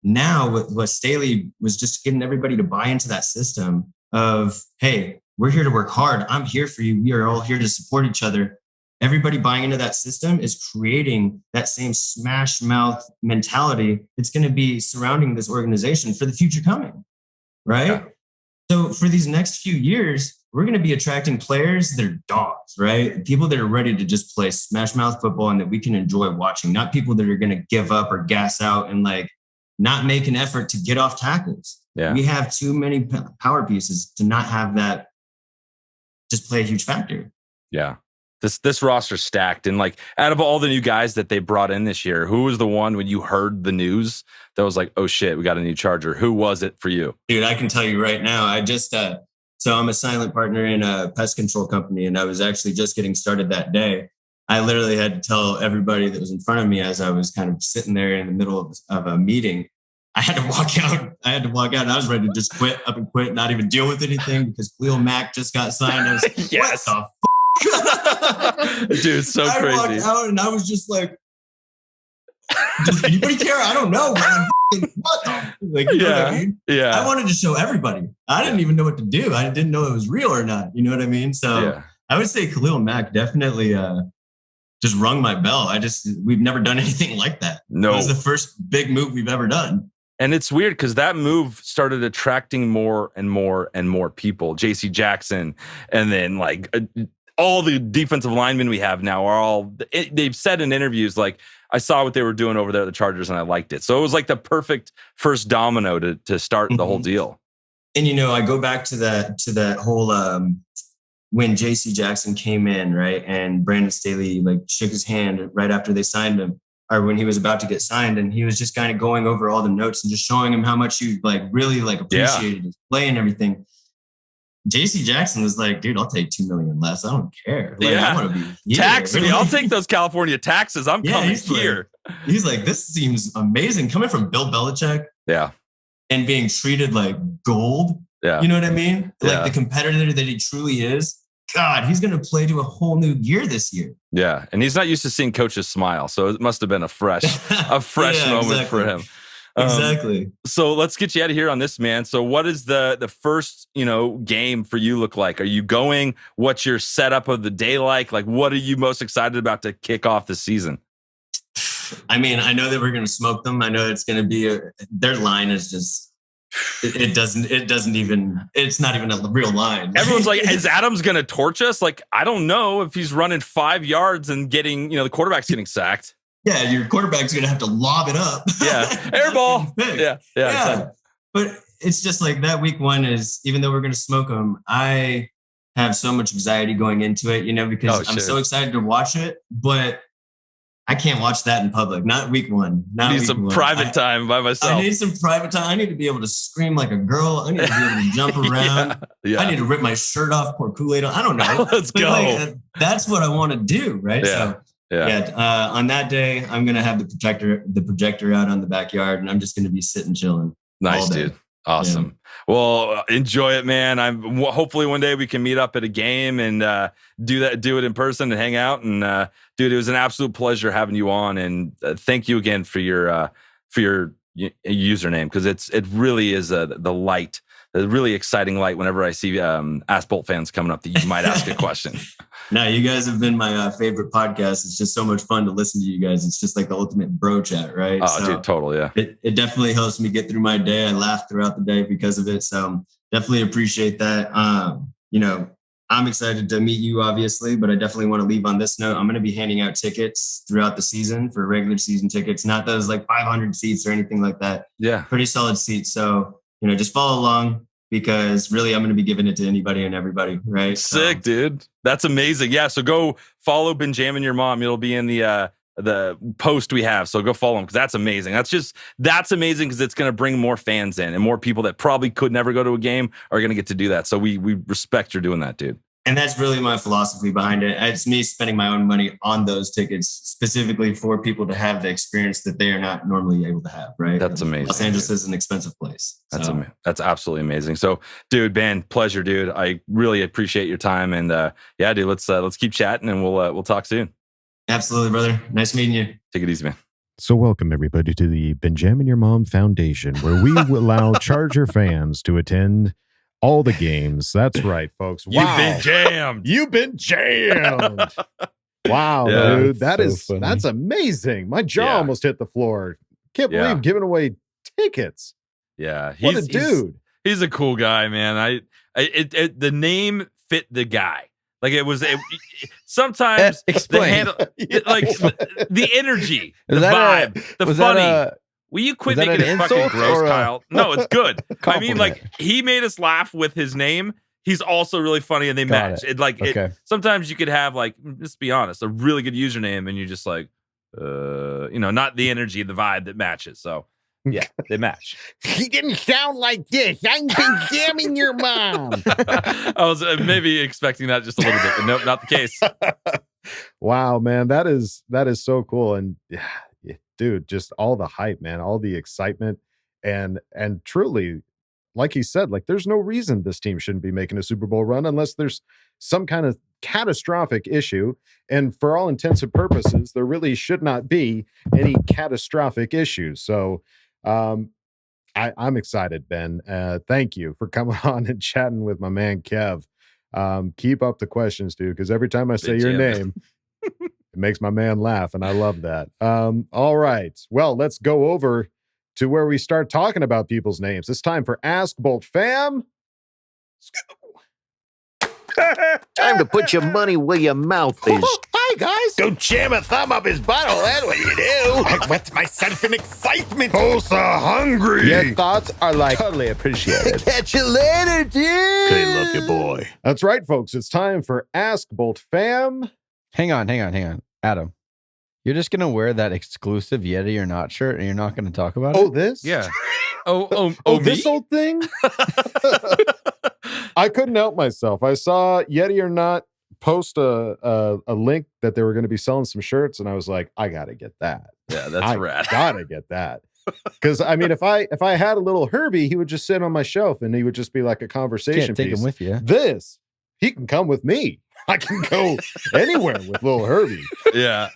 Now, what Staley was just getting everybody to buy into that system of, hey, we're here to work hard. I'm here for you. We are all here to support each other. Everybody buying into that system is creating that same smash mouth mentality that's going to be surrounding this organization for the future coming, right? Yeah. So for these next few years, we're going to be attracting players that are dogs, right? People that are ready to just play smash mouth football and that we can enjoy watching, not people that are going to give up or gas out and like, not make an effort to get off tackles. Yeah. We have too many power pieces to not have that just play a huge factor. Yeah. This roster's stacked. And like out of all the new guys that they brought in this year, who was the one when you heard the news that was like, oh shit, we got a new Charger? Who was it for you? Dude, I can tell you right now. I just so I'm a silent partner in a pest control company, and I was actually just getting started that day. I literally had to tell everybody that was in front of me as I was kind of sitting there in the middle of a meeting. I had to walk out. And I was ready to just quit, not even deal with anything because Khalil Mack just got signed. I was like, yes. What the Dude, it's so crazy. I walked out and I was just like, does anybody care? I don't know. Man. What? Like, you know what I mean? Yeah. I wanted to show everybody. I didn't even know what to do. I didn't know it was real or not. You know what I mean? So I would say Khalil Mack definitely just rung my bell. We've never done anything like that. No. It was the first big move we've ever done. And it's weird because that move started attracting more and more and more people. JC Jackson, and then like all the defensive linemen we have now are all, they've said in interviews, like, I saw what they were doing over there at the Chargers and I liked it. So it was like the perfect first domino to start the whole deal. And, I go back to that whole, when JC Jackson came in, right. And Brandon Staley like shook his hand right after they signed him, or when he was about to get signed. And he was just kind of going over all the notes and just showing him how much you like really like appreciated his play and everything. JC Jackson was like, dude, I'll take $2 million less. I don't care. Like, I want to be tax me. I'll take those California taxes. I'm coming here. He's like, this seems amazing. Coming from Bill Belichick. Yeah. And being treated like gold. Yeah. You know what I mean? Like the competitor that he truly is. God, he's going to play to a whole new gear this year. Yeah. And he's not used to seeing coaches smile. So it must have been a fresh moment for him. Exactly. So let's get you out of here on this, man. So what is the first, game for you look like? Are you going? What's your setup of the day like? Like, what are you most excited about to kick off the season? I mean, I know that we're going to smoke them. I know it's going to be their line is just, it's not even a real line. Everyone's like, is Adams going to torch us? Like, I don't know if he's running 5 yards and getting, the quarterback's getting sacked. Yeah, your quarterback's going to have to lob it up. Yeah, air ball. Yeah. Exactly. But it's just like that week one is, even though we're going to smoke them, I have so much anxiety going into it, because I'm so excited to watch it, but I can't watch that in public. Not week one. I need some private time by myself. I need some private time. I need to be able to scream like a girl. I need to be able to jump around. Yeah. I need to rip my shirt off, pour Kool-Aid on. I don't know. Let's go. Like, that's what I want to do, right? Yeah. So on that day, I'm gonna have the projector out on the backyard, and I'm just gonna be sitting chilling. Nice, dude. Awesome. Yeah. Well, enjoy it, man. Hopefully one day we can meet up at a game and do it in person and hang out. And dude, it was an absolute pleasure having you on. And thank you again for your username, because it really is the light, the really exciting light. Whenever I see Ask Bolt fans coming up, that you might ask a question. No, you guys have been my favorite podcast. It's just so much fun to listen to you guys. It's just like the ultimate bro chat, right? Oh, dude, totally, yeah. It definitely helps me get through my day. I laugh throughout the day because of it. So definitely appreciate that. I'm excited to meet you, obviously, but I definitely want to leave on this note. I'm going to be handing out tickets throughout the season for regular season tickets, not those like 500 seats or anything like that. Yeah. Pretty solid seats. So, just follow along, because really I'm going to be giving it to anybody and everybody, right? Sick, dude. That's amazing. Yeah, so go follow Benjamin Your Mom. It'll be in the post we have. So go follow him, because that's amazing. That's amazing, because it's going to bring more fans in, and more people that probably could never go to a game are going to get to do that. So we respect your doing that, dude. And that's really my philosophy behind it. It's me spending my own money on those tickets specifically for people to have the experience that they are not normally able to have, right? That's amazing. Los Angeles is an expensive place. That's absolutely amazing. So, dude, Ben, pleasure, dude. I really appreciate your time. And dude, let's keep chatting, and we'll talk soon. Absolutely, brother. Nice meeting you. Take it easy, man. So welcome everybody to the Benjamin Your Mom Foundation, where we allow Charger fans to attend all the games. That's right, folks. Wow. You've been jammed. You've been jammed. Wow, dude. That's amazing. My jaw almost hit the floor. Can't believe I'm giving away tickets. Yeah. What a dude. He's a cool guy, man. The name fit the guy. Like sometimes explain. The energy, the vibe, the funny. Will you quit making it fucking gross, Kyle? No, it's good. I mean, like, he made us laugh with his name. He's also really funny, and they match. Sometimes you could have, like, let's be honest, a really good username, and you're just like, not the energy, the vibe that matches. So yeah, they match. He didn't sound like this. I'm Benjamin Your Mom. I was maybe expecting that just a little bit, but nope, not the case. Wow, man, that is so cool. And dude, just all the hype, man, all the excitement, and truly, like he said, like there's no reason this team shouldn't be making a Super Bowl run unless there's some kind of catastrophic issue. And for all intents and purposes, there really should not be any catastrophic issues. So I'm excited, Ben. Thank you for coming on and chatting with my man, Kev. Keep up the questions, dude, because every time I say your name, it makes my man laugh, and I love that. All right. Well, let's go over to where we start talking about people's names. It's time for Ask Boltfam. Time to put your money where your mouth is. Hi, guys. Don't jam a thumb up his butthole. That's what you do. I wet myself in excitement. Oh, so hungry. Your thoughts are like totally appreciated. Catch you later, dude. Okay, love you, boy. That's right, folks. It's time for Ask Boltfam. Hang on. Adam, you're just going to wear that exclusive Yeti or Not shirt and you're not going to talk about it? Oh, this? Yeah. This old thing? I couldn't help myself. I saw Yeti or Not post a link that they were going to be selling some shirts, and I was like, I gotta get that. Yeah, that's rad. Gotta get that. Because I mean, if I had a little Herbie, he would just sit on my shelf and he would just be like a conversation Can't take piece. him with you. This, he can come with me. I can go anywhere with little Herbie. Yeah,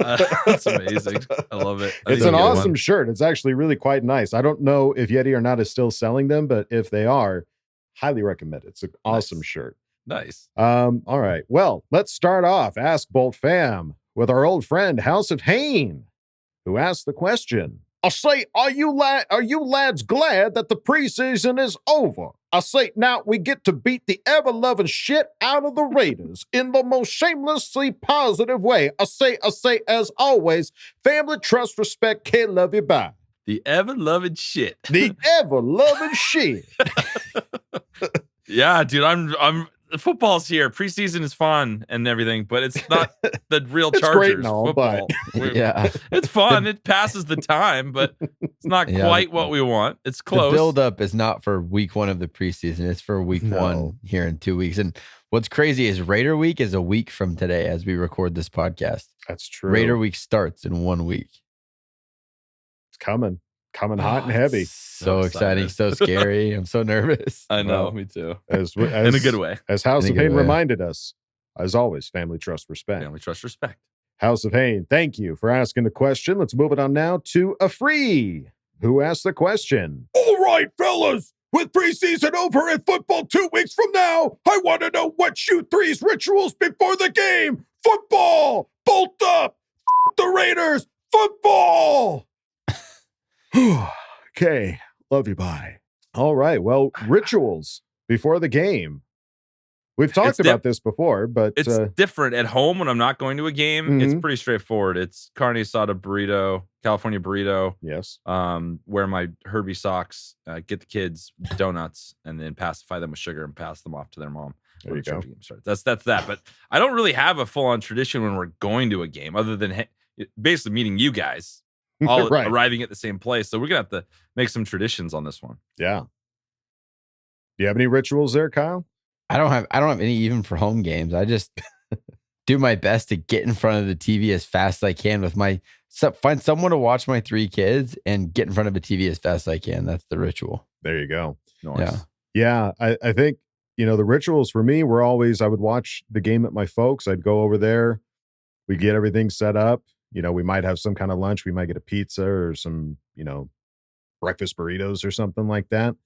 that's amazing. I love it. It's an awesome shirt. It's actually really quite nice. I don't know if Yeti or Not is still selling them, but if they are, highly recommend it. It's an awesome shirt. Nice. All right. Well, let's start off Ask Bolt Fam with our old friend House of Hain, who asked the question. I say, are you lads glad that the preseason is over? I say, now we get to beat the ever-loving shit out of the Raiders in the most shamelessly positive way. I say, as always, family, trust, respect, care, love you, bye. The ever-loving shit. The ever-loving shit. Yeah, dude, I'm football's here. Preseason is fun and everything, but it's not the real It's Chargers great and all, football. Yeah. It's fun. It passes the time, but it's not quite what we want. It's close. The build-up is not for week one of the preseason. It's for week one here in 2 weeks. And what's crazy is Raider Week is a week from today as we record this podcast. That's true. Raider Week starts in 1 week. It's coming hot and heavy. So exciting, so scary. I'm so nervous. I know, me too. As in a good way. As House of Hain reminded us, as always, family, trust, respect. Family, trust, respect. House of Hain, thank you for asking the question. Let's move it on now to Afree, who asked the question. All right, fellas. With preseason over and football 2 weeks from now, I want to know what you three's rituals before the game. Football! Bolt up! The Raiders! Football! Okay. Love you, bye. All right. Well, rituals before the game. We've talked about this before, but it's different at home when I'm not going to a game. It's pretty straightforward. It's carne asada burrito, California burrito. Yes. Wear my Herbie socks, get the kids donuts, and then pacify them with sugar and pass them off to their mom. There you go. That's that. But I don't really have a full on tradition when we're going to a game, other than basically meeting you guys. All right. Arriving at the same place. So we're going to have to make some traditions on this one. Yeah. Do you have any rituals there, Kyle? I don't have any even for home games. I just do my best to get in front of the TV as fast as I can with find someone to watch my 3 kids and get in front of the TV as fast as I can. That's the ritual. There you go. Nice. Yeah. I think, the rituals for me were always, I would watch the game at my folks. I'd go over there. We get everything set up. We might have some kind of lunch. We might get a pizza or some, breakfast burritos or something like that.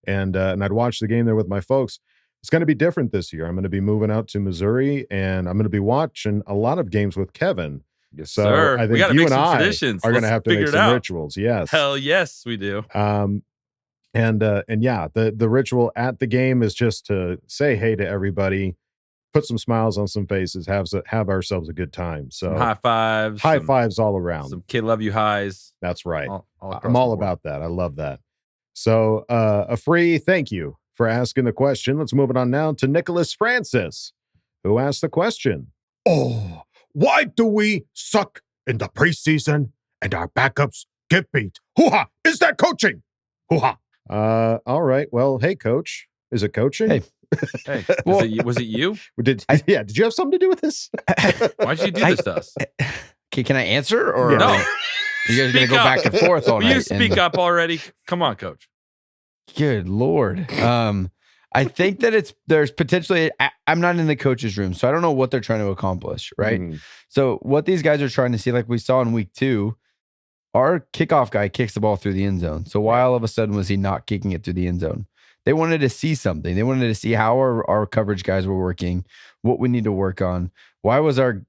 And I'd watch the game there with my folks. It's going to be different this year. I'm going to be moving out to Missouri, and I'm going to be watching a lot of games with Kevin. Yes, so sir. I think you and I are going to have to make some out. rituals. Yes. Hell yes, we do. And yeah, the ritual at the game is just to say hey to everybody, put some smiles on some faces, have ourselves a good time. So some high fives all around. Some kid love you highs. That's right. I'm all about that. I love that. So Afree, thank you for asking the question. Let's move it on now to Nicholas Francis, who asked the question. Oh, why do we suck in the preseason and our backups get beat? Hoo-ha! Is that coaching? Hoo-ha! All right. Well, hey, coach. Is it coaching? Hey. Was it you? Did you have something to do with this? Why'd you do this to us? Okay, can I answer? Or no. you guys are going to go back and forth all night? You speak up already? Come on, coach. Good Lord. I think that there's potentially, I'm not in the coach's room, so I don't know what they're trying to accomplish, right? So what these guys are trying to see, like we saw in week 2, our kickoff guy kicks the ball through the end zone. So why all of a sudden was he not kicking it through the end zone? They wanted to see something. They wanted to see how our coverage guys were working, what we need to work on. Why was our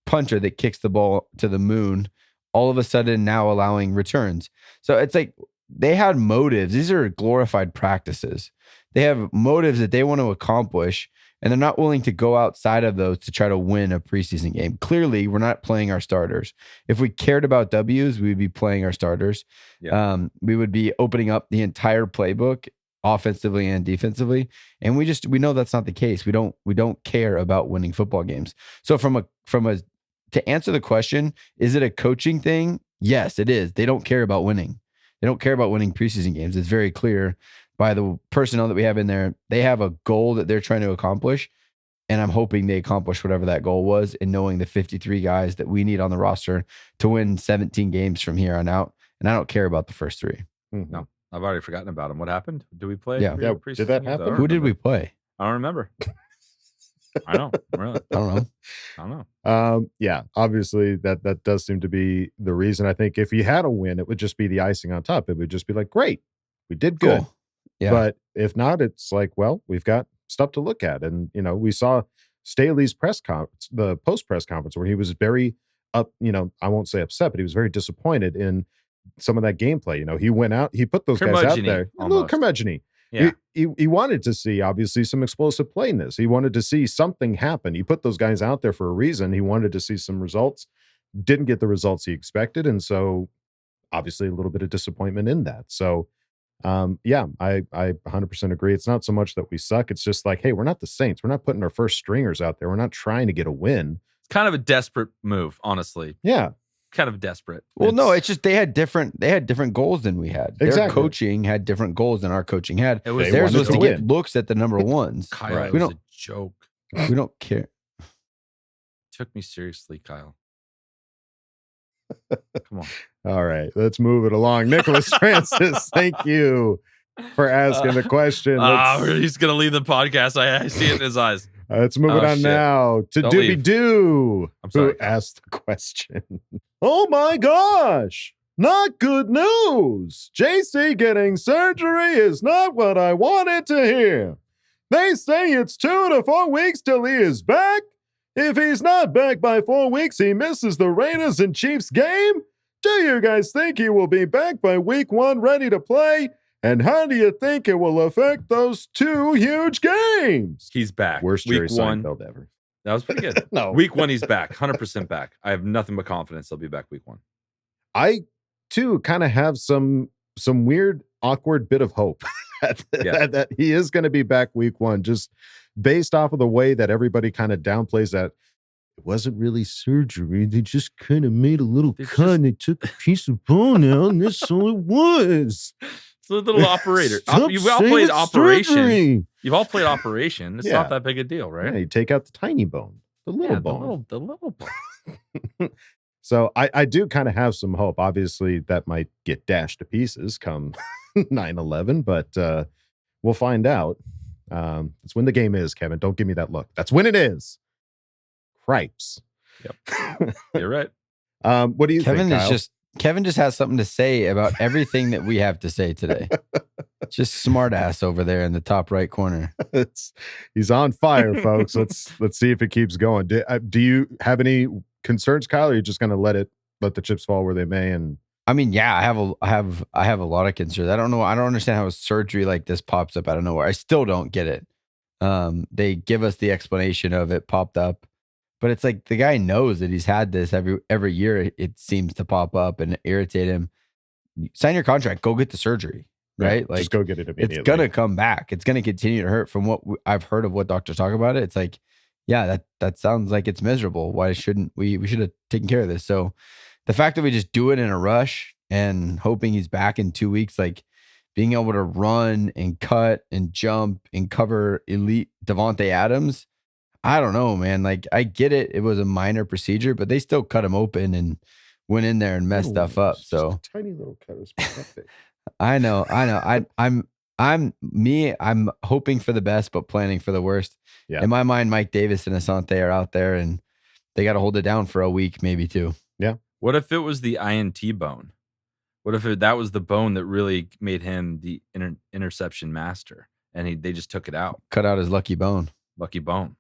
punter that kicks the ball to the moon all of a sudden now allowing returns? So it's like they had motives. These are glorified practices. They have motives that they want to accomplish, and they're not willing to go outside of those to try to win a preseason game. Clearly, we're not playing our starters. If we cared about W's, we would be playing our starters. Yeah. We would be opening up the entire playbook offensively and defensively. And we know that's not the case. We don't care about winning football games. So to answer the question, is it a coaching thing? Yes, it is. They don't care about winning. They don't care about winning preseason games. It's very clear by the personnel that we have in there. They have a goal that they're trying to accomplish. And I'm hoping they accomplish whatever that goal was, and knowing the 53 guys that we need on the roster to win 17 games from here on out. And I don't care about the first 3. No, I've already forgotten about them. What happened? Did we play? Yeah. Did that happen? Who did we play? I don't remember. I don't really. I don't know. Yeah, obviously that does seem to be the reason. I think if you had a win, it would just be the icing on top. It would just be like, great, we did good. Cool. Yeah. But if not, it's like, well, we've got stuff to look at. And, we saw Staley's the post press conference where he was very I won't say upset, but he was very disappointed in some of that gameplay. He went out, he put those guys out there, a little curmudgeon-y. Yeah. He wanted to see, obviously, some explosive play in this. He wanted to see something happen. He put those guys out there for a reason. He wanted to see some results. Didn't get the results he expected. And so, obviously, a little bit of disappointment in that. So, yeah, I 100% agree. It's not so much that we suck. It's just like, hey, we're not the Saints. We're not putting our first stringers out there. We're not trying to get a win. It's kind of a desperate move, honestly. Yeah. Kind of desperate. Well, no, it's just they had different goals than we had. Their Exactly. coaching had different goals than our coaching had. Theirs was to get looks at the number ones. Kyle, Right. it was a joke. We don't care. Took me seriously, Kyle. Come on. All right, let's move it along. Nicholas Francis, thank you for asking the question. He's going to leave the podcast. I see it in his eyes. Let's move it on shit. now to Don't Doobie leave. Doo, I'm sorry. who asked the question. Oh my gosh, not good news. JC getting surgery is not what I wanted to hear. They say it's 2 to 4 weeks till he is back. If he's not back by 4 weeks, he misses the Raiders and Chiefs game. Do you guys think he will be back by week 1 ready to play? And how do you think it will affect those 2 huge games? He's back. Worst Jerry week 1. Seinfeld ever. That was pretty good. No. Week 1, he's back. 100% back. I have nothing but confidence he'll be back week 1. I, too, kind of have some weird, awkward bit of hope that he is going to be back week 1, just based off of the way that everybody kind of downplays that it wasn't really surgery. They just kind of made a little cut and they took a piece of bone out and that's all it was. It's a little operator. You've all played Operation. You've all played Operation. It's not that big a deal, right? Yeah, you take out the tiny bone, the little bone. The little bone. So I do kind of have some hope. Obviously, that might get dashed to pieces come 9/11, but we'll find out. That's when the game is, Kevin. Don't give me that look. That's when it is. Cripes. Yep. You're right. What do you think, Kyle? Kevin just has something to say about everything that we have to say today. Just smart ass over there in the top right corner. He's on fire, folks. Let's see if it keeps going. Do you have any concerns, Kyle, or are you just going to let the chips fall where they may? And I mean, yeah, I have a lot of concerns. I don't know. I don't understand how a surgery like this pops up out of nowhere. I still don't get it. They give us the explanation of it popped up, but it's like the guy knows that he's had this every year. It seems to pop up and irritate him. Sign your contract. Go get the surgery. Right? Yeah, just go get it immediately. It's going to come back. It's going to continue to hurt. From what I've heard of what doctors talk about it, it's like, yeah, that sounds like it's miserable. Why shouldn't we should have taken care of this? So the fact that we just do it in a rush and hoping he's back in 2 weeks, like being able to run and cut and jump and cover elite Devontae Adams, I don't know, man. Like I get it. It was a minor procedure, but they still cut him open and went in there and messed stuff up. So tiny little cut is perfect. I know. I'm I'm hoping for the best, but planning for the worst. Yeah. In my mind, Mike Davis and Asante are out there, and they got to hold it down for a week, maybe two. Yeah. What if it was the INT bone? What if that was the bone that really made him the interception master, and they just took it out? Cut out his lucky bone. Lucky bone.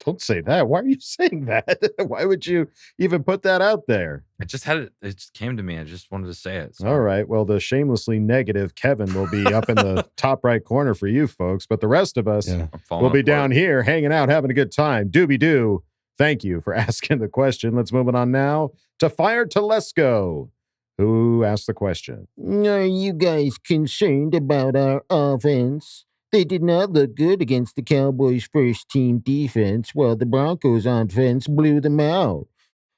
Don't say that. Why are you saying that? Why would you even put that out there? I just had it. It just came to me. I just wanted to say it. All right. Well, the shamelessly negative Kevin will be up in the top right corner for you folks, but the rest of us will be down here hanging out, having a good time. Doobie-doo. Thank you for asking the question. Let's move it on now to Fire Telesco, who asked the question. Are you guys concerned about our offense? They did not look good against the Cowboys' first-team defense, while the Broncos' offense blew them out.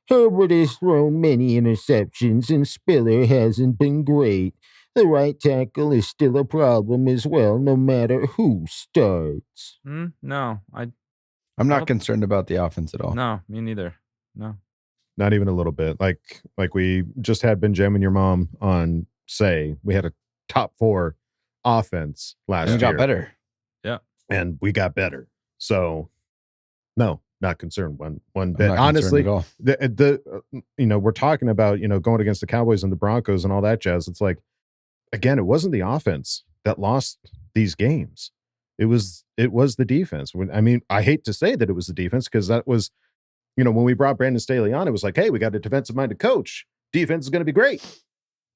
Herbert has thrown many interceptions, and Spiller hasn't been great. The right tackle is still a problem as well, no matter who starts. No, I'm not concerned about the offense at all. No, me neither. No. Not even a little bit. Like we just had Ben Jam and your mom on say we had a top 4 offense last year. We got better. Yeah. And we got better. So no, not concerned one bit. Honestly, we're talking about, going against the Cowboys and the Broncos and all that jazz. It's like, again, it wasn't the offense that lost these games. It was the defense. I hate to say that it was the defense, because that was, when we brought Brandon Staley on, it was like, hey, we got a defensive-minded coach. Defense is going to be great.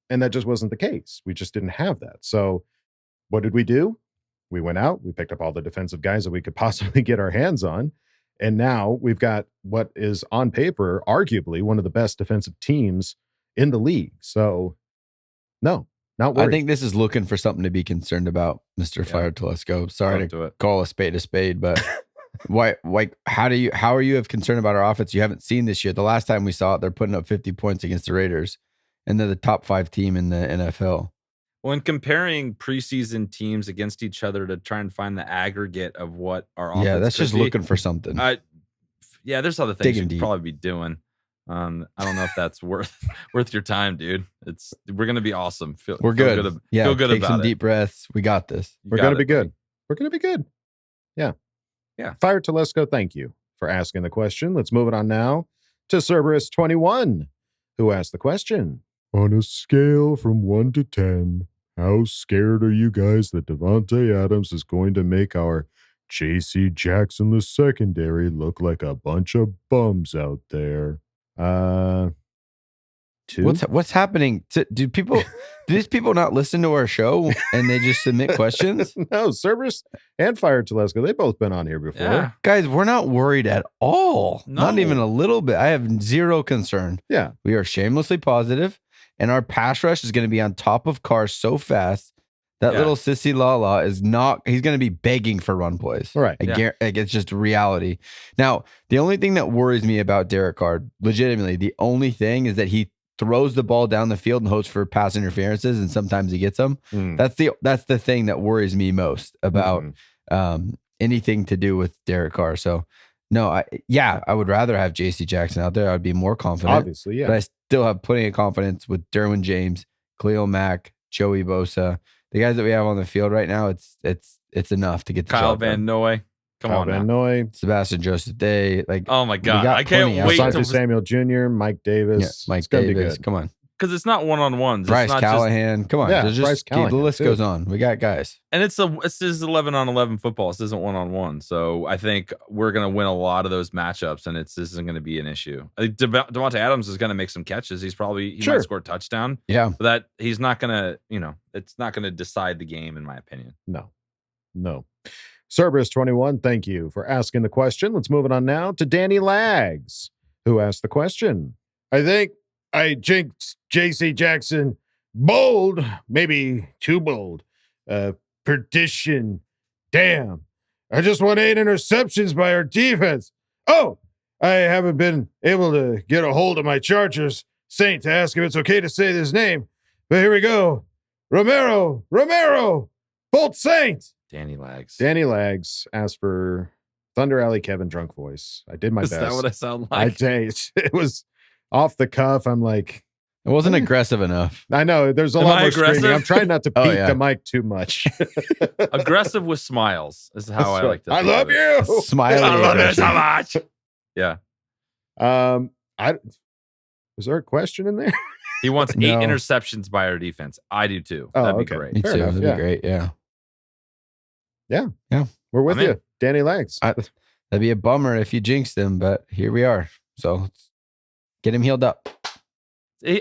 And that just wasn't the case. We just didn't have that. So what did we do? We went out. We picked up all the defensive guys that we could possibly get our hands on. And now we've got what is on paper, arguably, one of the best defensive teams in the league. So no, not worried. I think this is looking for something to be concerned about, Mr. Fire Telescope. Sorry to call a spade, but why? How are you of concern about our offense? You haven't seen this year. The last time we saw it, they're putting up 50 points against the Raiders, and they're the top 5 team in the NFL. Well, in comparing preseason teams against each other to try and find the aggregate of what our offense that's just looking for something. There's other things you could probably be doing. I don't know if that's worth your time, dude. We're gonna be awesome. We're good. Feel good take about some it. deep breaths. We got this. We're gonna be good. We're gonna be good. Yeah. Fire Telesco, thank you for asking the question. Let's move it on now to Cerberus21, who asked the question. On a scale from 1 to 10, how scared are you guys that Devontae Adams is going to make our J.C. Jackson the secondary look like a bunch of bums out there? 2. What's happening? Do these people not listen to our show and they just submit questions? No, Cerberus and Fire Telesco, they've both been on here before. Yeah. Guys, we're not worried at all. No. Not even a little bit. I have zero concern. Yeah. We are shamelessly positive, and our pass rush is going to be on top of Carr so fast that little sissy Lala is not, he's going to be begging for run plays. Right. It's just reality. Now, the only thing that worries me about Derek Carr, legitimately, the only thing is that he throws the ball down the field and hopes for pass interferences, and sometimes he gets them. That's the thing that worries me most about anything to do with Derek Carr. So, no, I would rather have J.C. Jackson out there. I'd be more confident. Obviously, yeah. But I still have plenty of confidence with Derwin James, Khalil Mack, Joey Bosa. The guys that we have on the field right now, it's enough to get the Kyle job done. Van Noy. Come Kyle on Van now. Noy. Sebastian Joseph Day. Oh my God. I can't wait to Samuel Jr., Mike Davis. Mike Davis. Come on. Because it's not one-on-ones. Bryce Callahan. Come on. Yeah, There's Bryce Callahan, the list too. goes on. We got guys. And it's this is 11-on-11 football. This isn't one-on-one. So I think we're going to win a lot of those matchups, and this isn't going to be an issue. I think Devontae Adams is going to make some catches. He might score a touchdown. Yeah. But that he's not going to, it's not going to decide the game, in my opinion. No. Cerberus21, thank you for asking the question. Let's move it on now to Danny Lags, who asked the question. I think I jinxed J.C. Jackson bold, maybe too bold. Perdition. Damn. I just won 8 interceptions by our defense. Oh, I haven't been able to get a hold of my Chargers Saint to ask if it's okay to say this name. But here we go. Romero, Bolt Saint. Danny Lags asked for Thunder Alley Kevin drunk voice. I did my best. Is that what I sound like? It was off the cuff. I'm like, It wasn't aggressive enough. I know. There's a Am lot I more aggressive? screaming. I'm trying not to Oh, beat yeah. the mic too much. Aggressive with smiles is how I like to. I think love of it. you. Smiling I love you aggression. so much. Yeah. Was there a question in there? He wants 8 No. interceptions by our defense. I do too. Oh, That'd be okay. great. Me Fair too. enough, That'd yeah. be great. Yeah. Yeah. Yeah. We're with I'm in. you. Danny Legs. That'd be a bummer if you jinxed him, but here we are. So let's get him healed up.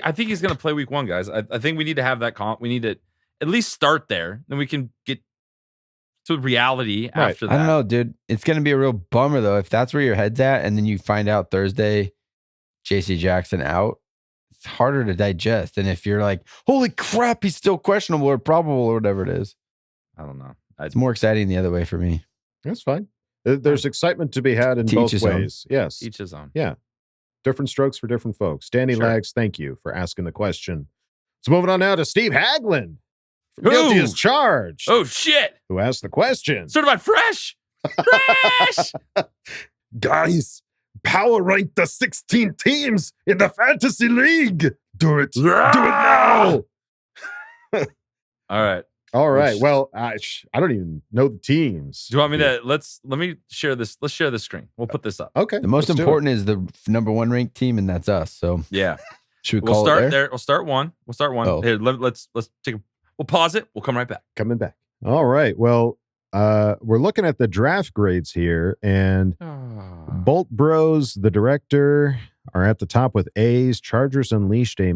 I think he's going to play week 1, guys. I think we need to have that comp. We need to at least start there. Then we can get to reality after that. I don't know, dude. It's going to be a real bummer, though, if that's where your head's at and then you find out Thursday, JC Jackson out. It's harder to digest. And if you're like, holy crap, he's still questionable or probable or whatever it is. I don't know. It's more exciting the other way for me. That's fine. There's excitement to be had in To each both his own. ways. Yes. Each his own. Yeah. Different strokes for different folks. Danny Sure. Lags, thank you for asking the question. So moving on now to Steve Haglund. Who? Guilty as charged. Oh, shit. Who asked the question? Certified fresh. Fresh. Guys, power rank the 16 teams in the fantasy league. Do it. Do it now. All right. All right. Well, I don't even know the teams. Do you want me to let me share this? Let's share the screen. We'll put this up. Okay. The most let's do it. important is the number 1 ranked team, and that's us. So Yeah. should we We'll call start it there? there. We'll start one. Oh. Here, let's take we'll pause it. We'll come right back. Coming back. All right. Well, we're looking at the draft grades here, and Bolt Bros, the director, are at the top with A's. Chargers Unleashed A-.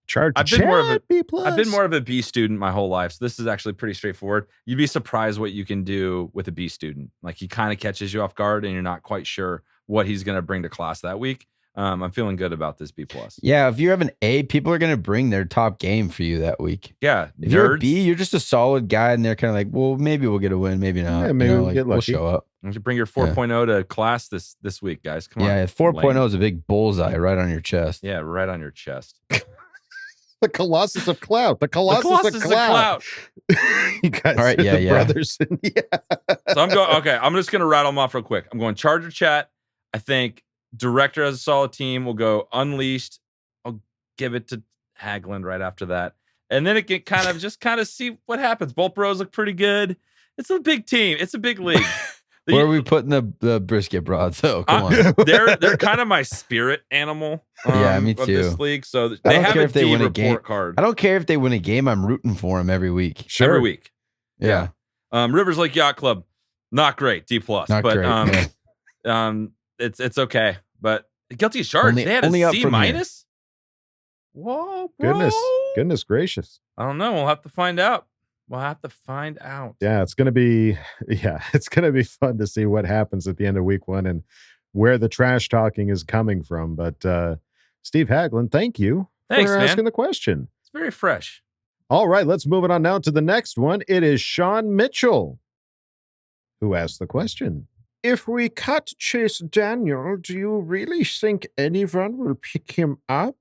Charge I've been more of a B+. I've been more of a B student my whole life, so this is actually pretty straightforward. You'd be surprised what you can do with a B student. Like he kind of catches you off guard, and you're not quite sure what he's going to bring to class that week. I'm feeling good about this B+. Yeah, if you have an A, people are going to bring their top game for you that week. Yeah, If you're a nerds. B, you're just a solid guy, and they're kind of like, well, maybe we'll get a win, maybe not. Yeah, maybe You know, we'll get we'll lucky. show up. You should bring your 4.0 to class this week, guys. Come on. Yeah, 4.0 Lame. is a big bullseye right on your chest. Yeah, right on your chest. The Colossus of Clout. The Colossus, of Clout. You guys All right, are yeah, the yeah. brothers. Yeah. So I'm going. Okay, I'm just gonna rattle them off real quick. I'm going Charger Chat. I think Director has a solid team. We'll go Unleashed. I'll give it to Haglund right after that, and then it can kind of see what happens. Bolt Bros look pretty good. It's a big team. It's a big league. Where are we putting the brisket broads? Oh, come on. They're kind of my spirit animal. Yeah, me Of too. this league, so I they don't have care a if they D win a report game. card I don't care if they win a game. I'm rooting for them every week. every week. Yeah. Rivers Lake Yacht Club, not great, D+. Not but great. it's okay. But guilty as charged. They had only a up C from here. minus. Whoa, bro. Goodness gracious. I don't know. We'll have to find out. Yeah, it's gonna be fun to see what happens at the end of week 1 and where the trash talking is coming from. But Steve Haglund, thank you Thanks, for man. asking the question. It's very fresh. All right, let's move it on now to the next one. It is Sean Mitchell who asked the question. If we cut Chase Daniel, do you really think anyone will pick him up?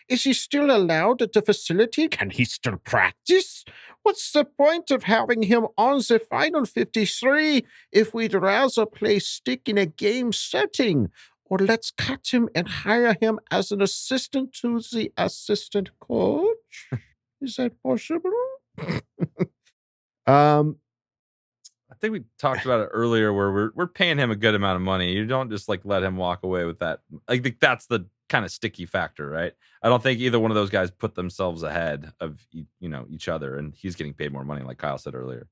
Is he still allowed at the facility? Can he still practice? What's the point of having him on the final 53 if we'd rather play stick in a game setting? Or let's cut him and hire him as an assistant to the assistant coach? Is that possible? I think we talked about it earlier where we're paying him a good amount of money. You don't just like let him walk away with that. I think that's the kind of sticky factor, right? I don't think either one of those guys put themselves ahead of each other, and he's getting paid more money, like Kyle said earlier.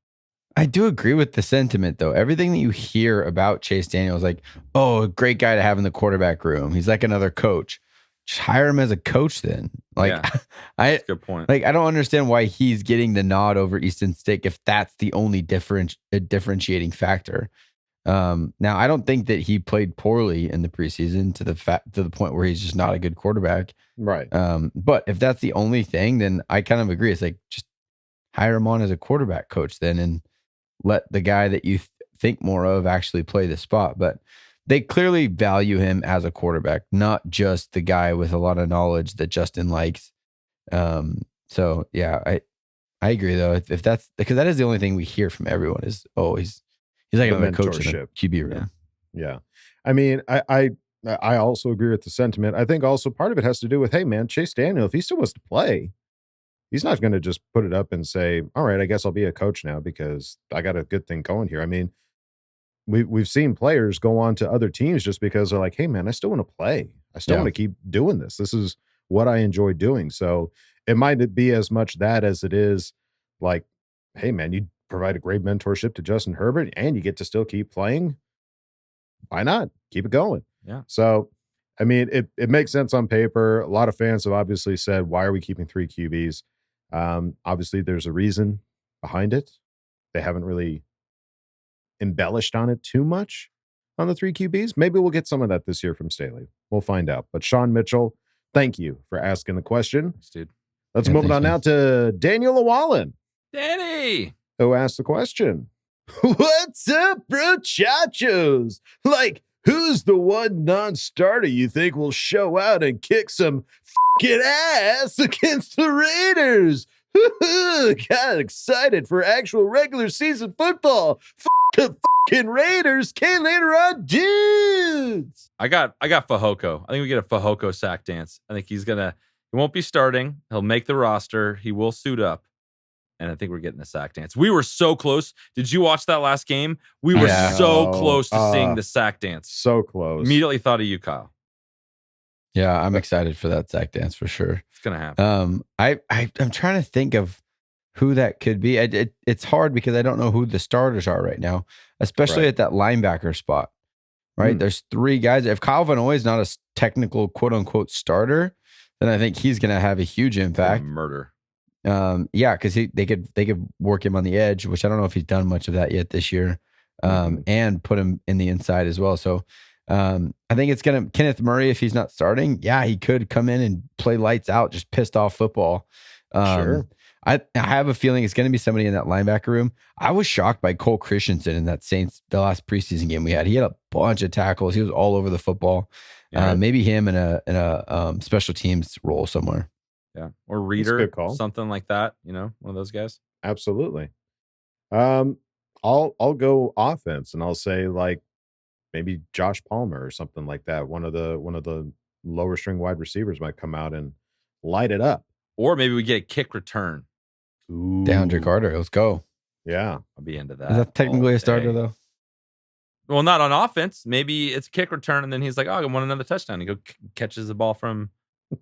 I do agree with the sentiment, though. Everything that you hear about Chase Daniel is like, oh, a great guy to have in the quarterback room. He's like another coach. Just hire him as a coach then. Like, Yeah, that's a good point. Like, I don't understand why he's getting the nod over Easton Stick if that's the only differentiating factor. Now, I don't think that he played poorly in the preseason to the point where he's just not a good quarterback. Right. But if that's the only thing, then I kind of agree. It's like, just hire him on as a quarterback coach then and let the guy that you think more of actually play the spot. But they clearly value him as a quarterback, not just the guy with a lot of knowledge that Justin likes. So yeah, I agree though. If that's because that is the only thing we hear from everyone is, oh, he's like The another coach in the mentorship. QB room. Yeah. I mean, I I also agree with the sentiment. I think also part of it has to do with, hey, man, Chase Daniel, if he still wants to play, he's not going to just put it up and say, all right, I guess I'll be a coach now because I got a good thing going here. I mean, we've seen players go on to other teams just because they're like, hey, man, I still want to play. I still want to keep doing this. This is what I enjoy doing. So it might be as much that as it is like, hey, man, you provide a great mentorship to Justin Herbert and you get to still keep playing. Why not? Keep it going. Yeah. So, I mean, it makes sense on paper. A lot of fans have obviously said, why are we keeping 3 QBs? Obviously, there's a reason behind it. They haven't really embellished on it too much on the 3 QBs. Maybe we'll get some of that this year from Staley. We'll find out. But Sean Mitchell, thank you for asking the question. Thanks, dude. Let's move on now to Daniel Llewellyn, Danny, who asked the question. What's up, brochachos? Like, who's the one non-starter you think will show out and kick some fucking ass against the Raiders? Got excited for actual regular season football. The fucking Raiders. Can't later on, dudes. I got Fehoko. I think we get a Fehoko sack dance. I think he won't be starting. He'll make the roster. He will suit up. And I think we're getting the sack dance. We were so close. Did you watch that last game? We were so close to seeing the sack dance. So close. Immediately thought of you, Kyle. Yeah, I'm excited for that sack dance for sure. It's gonna happen. I'm trying to think of who that could be. It's hard because I don't know who the starters are right now, especially at that linebacker spot. Right? There's 3 guys. If Kyle Van Noy is not a technical quote unquote starter, then I think he's gonna have a huge impact. Murder. Yeah, because they could work him on the edge, which I don't know if he's done much of that yet this year, and put him in the inside as well. So I think it's Kenneth Murray, if he's not starting, he could come in and play lights out, just pissed off football. Sure. I have a feeling it's going to be somebody in that linebacker room. I was shocked by Cole Christensen in that Saints, the last preseason game we had. He had a bunch of tackles. He was all over the football. Maybe him in a special teams role somewhere. Yeah. Or Reader, good call. Something like that. One of those guys. Absolutely. I'll go offense and I'll say like maybe Josh Palmer or something like that. One of the lower string wide receivers might come out and light it up. Or maybe we get a kick return. Ooh. DeAndre Carter, let's go. Yeah. I'll be into that. Is that technically a starter though? Well, not on offense. Maybe it's a kick return and then he's like, I want another touchdown. He catches the ball from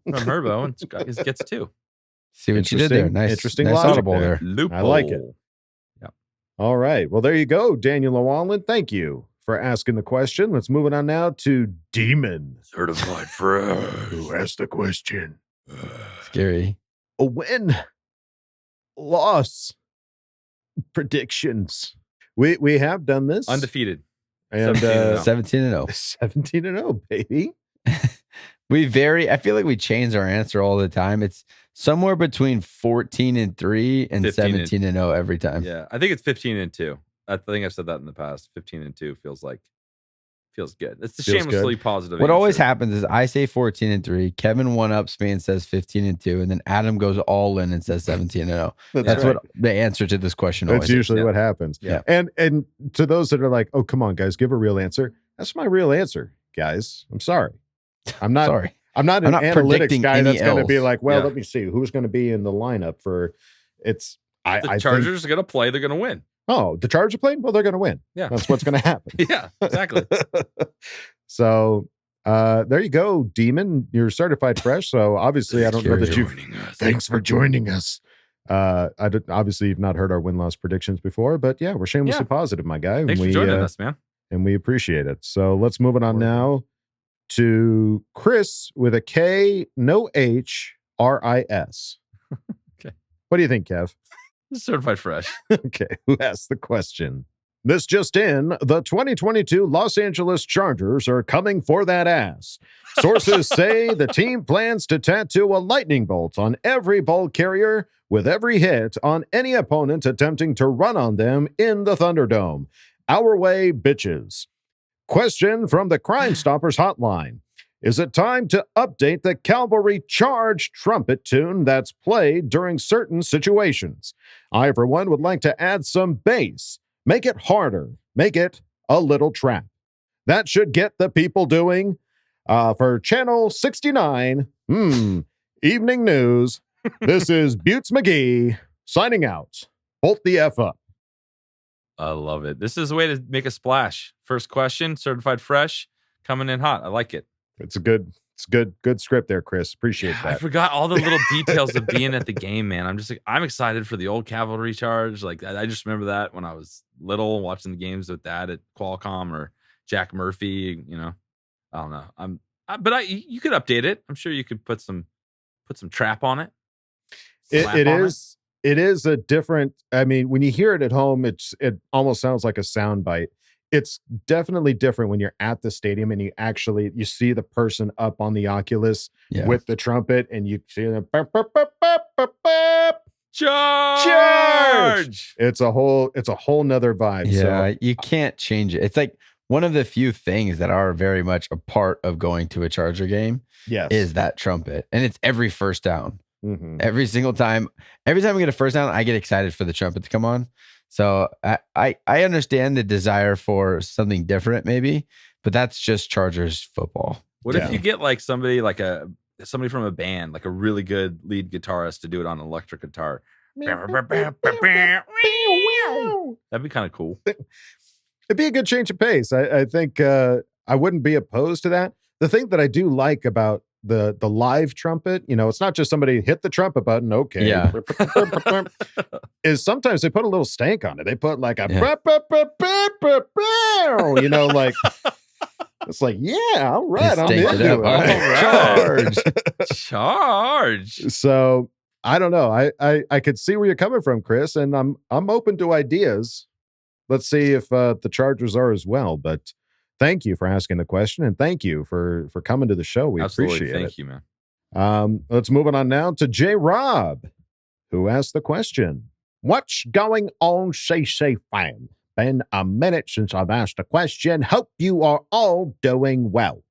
Herbo and gets 2. See what you did there. Nice, interesting nice logic audible there. I like it. Yeah. All right. Well, there you go, Daniel Llewellyn. Thank you for asking the question. Let's move it on now to Demon. Certified fresh. Who asked the question? Scary. A win, loss, predictions. We have done this. Undefeated. And 17-0. 17-0, baby. I feel like we change our answer all the time. It's somewhere between 14-3 and 17-0 every time. Yeah, I think it's 15-2. I think I've said that in the past. 15-2 feels good. It's a shamelessly positive. What answer. always happens is I say 14-3. Kevin one-ups me and says 15-2, and then Adam goes all in and says 17-0. That's right. what the answer to this question That's always usually is. what happens. Yeah. And to those that are like, oh, come on, guys, give a real answer. That's my real answer, guys. I'm sorry. I'm not sorry. I'm not an analytics predicting guy any that's going to be Ls. like, well, let me see who's going to be in the lineup for it's. The Chargers are going to play. They're going to win. Oh, the Chargers are playing? Well, they're going to win. Yeah. That's what's going to happen. Yeah, exactly. So there you go, Demon. You're certified fresh. So obviously, I don't know that you've. Thanks for joining us. Obviously, you've not heard our win-loss predictions before, but yeah, we're shamelessly positive, my guy. Thanks for joining us, man. And we appreciate it. So let's move it on now to Chris with a K, no H, R-I-S. Okay. What do you think, Kev? Certified fresh. Okay. Who asked the question? This just in, the 2022 Los Angeles Chargers are coming for that ass. Sources say the team plans to tattoo a lightning bolt on every ball carrier with every hit on any opponent attempting to run on them in the Thunderdome. Our way, bitches. Question from the Crime Stoppers hotline. Is it time to update the Cavalry Charge trumpet tune that's played during certain situations? I, for one, would like to add some bass. Make it harder. Make it a little trap. That should get the people doing For Channel 69, Evening News, this is Butts McGee signing out. Bolt the F up. I love it. This is a way to make a splash. First question, certified fresh, coming in hot. I like it. It's good script there, Chris. Appreciate that. I forgot all the little details of being at the game, man. I'm excited for the old cavalry charge. Like I just remember that when I was little, watching the games with Dad at Qualcomm or Jack Murphy. You know, I don't know. But you could update it. I'm sure you could put some trap on it. It is a different. I mean, when you hear it at home, it almost sounds like a sound bite. It's definitely different when you're at the stadium and you see the person up on the Oculus with the trumpet and you see them charge. It's a whole nother vibe. Yeah, so, you can't change it. It's like one of the few things that are very much a part of going to a Charger game. Yes, is that trumpet, and it's every first down. Mm-hmm. Every single time. Every time we get a first down, I get excited for the trumpet to come on. So I understand the desire for something different, maybe, but that's just Chargers football. What if you get like somebody from a band, like a really good lead guitarist, to do it on an electric guitar? That'd be kind of cool. It'd be a good change of pace. I think I wouldn't be opposed to that. The thing that I do like about the live trumpet, it's not just somebody hit the trumpet button, okay. Yeah. Is sometimes they put a little stank on it. They put like a like it's like, yeah, all right, I'm into it. Charge. So I don't know. I could see where you're coming from, Chris, and I'm open to ideas. Let's see if the Chargers are as well, but thank you for asking the question, and thank you for coming to the show. We appreciate it. Thank you, man. Let's move on now to J. Rob, who asked the question. What's going on, CC fam? Been a minute since I've asked a question. Hope you are all doing well.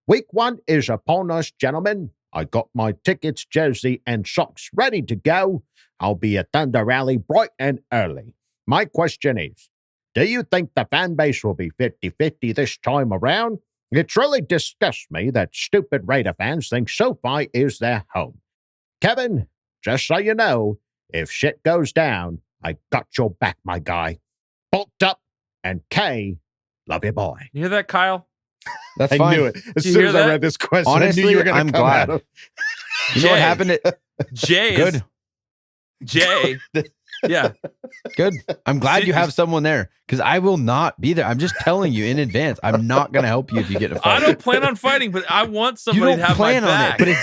Week 1 is upon us, gentlemen. I got my tickets, jersey, and socks ready to go. I'll be at Thunder Rally bright and early. My question is, do you think the fan base will be 50-50 this time around? It really disgusts me that stupid Raider fans think SoFi is their home. Kevin, just so you know, if shit goes down, I got your back, my guy. Bolt up, and K, love you, boy. You hear that, Kyle? That's I fine. knew it. As soon as I read this question, honestly, I knew you were going I'm to come glad. at him. You know what happened? Jay Good. is Jay. Yeah. Good. I'm glad you have someone there because I will not be there. I'm just telling you in advance. I'm not going to help you if you get in a fight. I don't plan on fighting, but I want somebody to have plan my back. on it,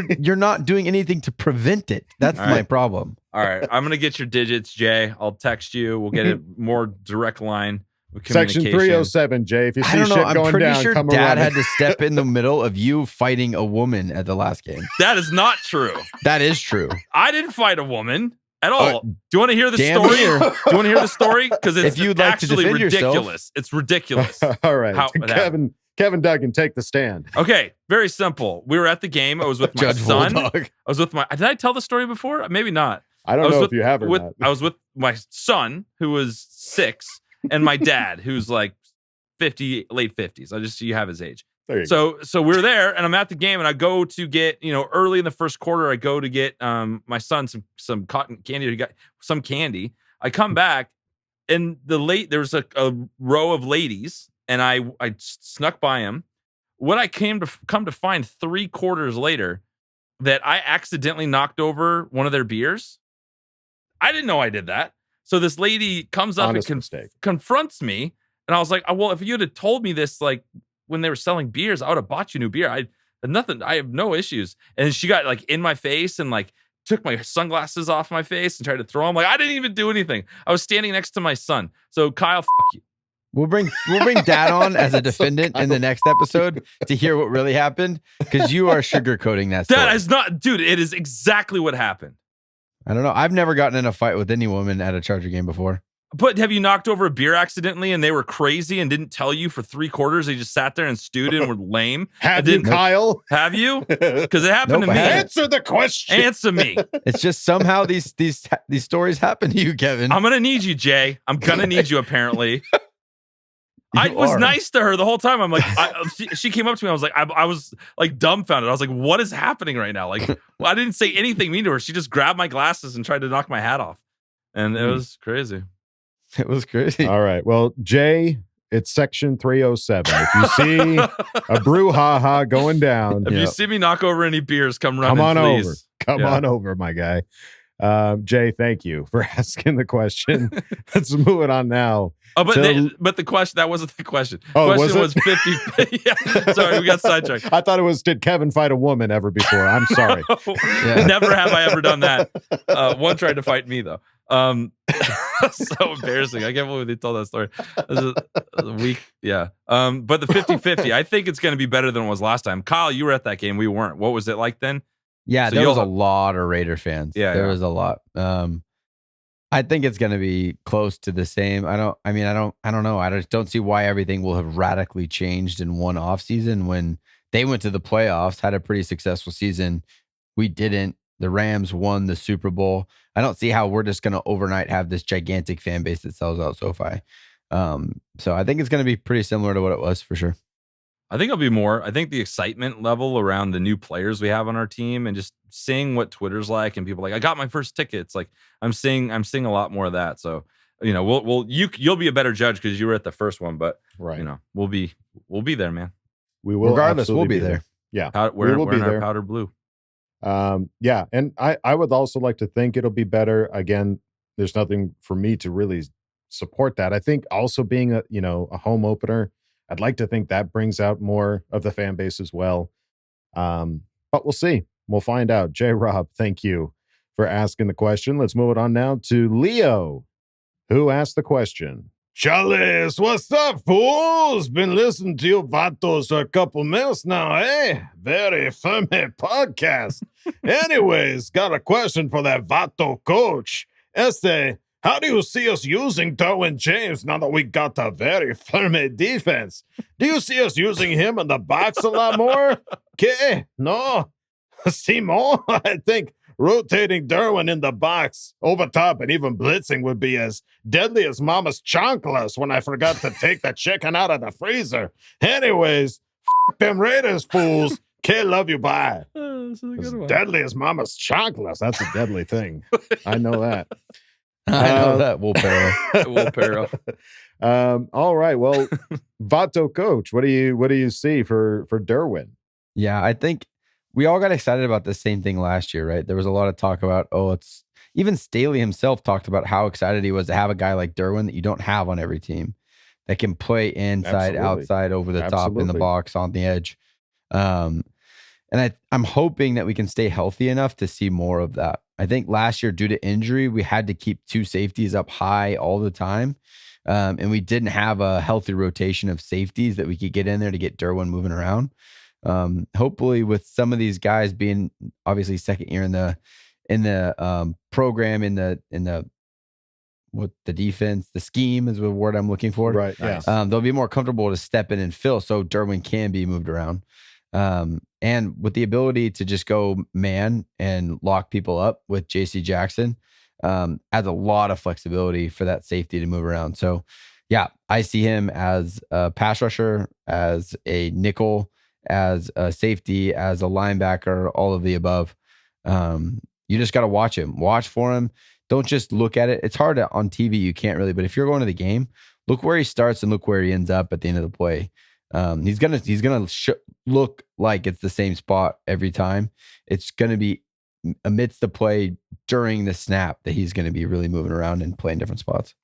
but you're not doing anything to prevent it. That's my problem. All right. I'm going to get your digits, Jay. I'll text you. We'll get a more direct line of Section communication. 307, Jay. If you see I don't know. shit I'm going pretty down, sure come Dad around. had to step in the middle of you fighting a woman at the last game. That is not true. That is true. I didn't fight a woman at all. Do you want to hear the damn story? near. Do you want to hear the story? Because it's If you'd like to actually defend ridiculous. yourself. It's ridiculous. All right. Kevin Duggan, take the stand. Okay, very simple. We were at the game. I was with my Judge son. Wooldog. I was with my. Did I tell the story before? Maybe not. I don't know if you have or not. I was with my son, who was 6, and my dad, who's like 50, late 50s. You have his age. There you go. So we're there, and I'm at the game, and I go to get, early in the first quarter, I go to get my son some cotton candy. He got some candy. I come back, and there was a row of ladies, and I snuck by him. What I come to find 3 quarters later, that I accidentally knocked over one of their beers. I didn't know I did that. So this lady comes up and confronts me, and I was like, oh, well, if you had told me this, like, when they were selling beers, I would have bought you new beer. I have no issues. And she got like in my face and like took my sunglasses off my face and tried to throw them. Like, I didn't even do anything. I was standing next to my son. So Kyle, you. We'll bring Dad on as a defendant in the next episode to hear what really happened because you are sugarcoating that story. That is not, dude. It is exactly what happened. I don't know. I've never gotten in a fight with any woman at a Charger game before. But have you knocked over a beer accidentally and they were crazy and didn't tell you for 3 quarters? They just sat there and stewed and were lame. Have you, Kyle? Have you? Because it happened to me. Answer the question. Answer me. It's just somehow these stories happen to you, Kevin. I'm gonna need you, Jay. I'm gonna need you. Apparently, I was nice to her the whole time. I'm like, she came up to me. I was like dumbfounded. I was like, what is happening right now? Like, well, I didn't say anything mean to her. She just grabbed my glasses and tried to knock my hat off. And it was crazy. It was crazy. All right. Well, Jay, it's section 307. If you see a brouhaha going down, if you see me knock over any beers, come running, on please. over. Come on over, my guy. Jay, thank you for asking the question. Let's move it on now. Oh, but the question, that wasn't the question. The question was 50. Yeah, sorry, we got sidetracked. I thought it was, did Kevin fight a woman ever before? I'm sorry. Never have I ever done that. One tried to fight me, though. So embarrassing. I can't believe they told that story. This is a week. Yeah. But the 50-50, I think it's going to be better than it was last time. Kyle, you were at that game. We weren't. What was it like then? Yeah, so there was a lot of Raider fans. Yeah, there was a lot. I think it's going to be close to the same. I don't know. I just don't see why everything will have radically changed in one offseason when they went to the playoffs, had a pretty successful season. We didn't. The Rams won the Super Bowl. I don't see how we're just going to overnight have this gigantic fan base that sells out SoFi. So I think it's going to be pretty similar to what it was for sure. I think it'll be more. I think the excitement level around the new players we have on our team and just seeing what Twitter's like and people like, I got my first tickets. Like I'm seeing a lot more of that. So, you'll be a better judge because you were at the first one, but we'll be there, man. We will. Regardless, we'll be there. Yeah. We're in our powder blue. Yeah. And I would also like to think it'll be better. Again, there's nothing for me to really support that. I think also being a home opener, I'd like to think that brings out more of the fan base as well. But we'll see. We'll find out. J. Rob, thank you for asking the question. Let's move it on now to Leo, who asked the question. Charles, what's up, fools? Been listening to you vatos for a couple minutes now, eh? Very funny podcast. Anyways, got a question for that vato coach. How do you see us using Derwin James now that we got a very firm defense? Do you see us using him in the box a lot more? Okay, no. Simon, I think rotating Derwin in the box, over top, and even blitzing would be as deadly as Mama's chanclas when I forgot to take the chicken out of the freezer. Anyways, them Raiders fools. Okay, love you, bye. As deadly as Mama's chanclas. That's a deadly thing. I know that. I know that. Will Perro. All right. Well, Vato coach, what do you see for Derwin? Yeah, I think we all got excited about the same thing last year, right? There was a lot of talk about, it's even Staley himself talked about how excited he was to have a guy like Derwin that you don't have on every team that can play inside, outside, over the top, in the box, on the edge. And I'm hoping that we can stay healthy enough to see more of that. I think last year, due to injury, we had to keep two safeties up high all the time. And we didn't have a healthy rotation of safeties that we could get in there to get Derwin moving around. Hopefully with some of these guys being obviously second year in the program, in the defense, the scheme is the word I'm looking for. Right. Yeah. They'll be more comfortable to step in and fill so Derwin can be moved around. And with the ability to just go man and lock people up with JC Jackson, adds a lot of flexibility for that safety to move around. So yeah, I see him as a pass rusher, as a nickel, as a safety, as a linebacker, all of the above. You just got to watch him, watch for him. Don't just look at it. It's hard on TV. You can't really, but if you're going to the game, look where he starts and look where he ends up at the end of the play. He's gonna look like it's the same spot every time. It's gonna be amidst the play during the snap that he's gonna be really moving around and playing different spots.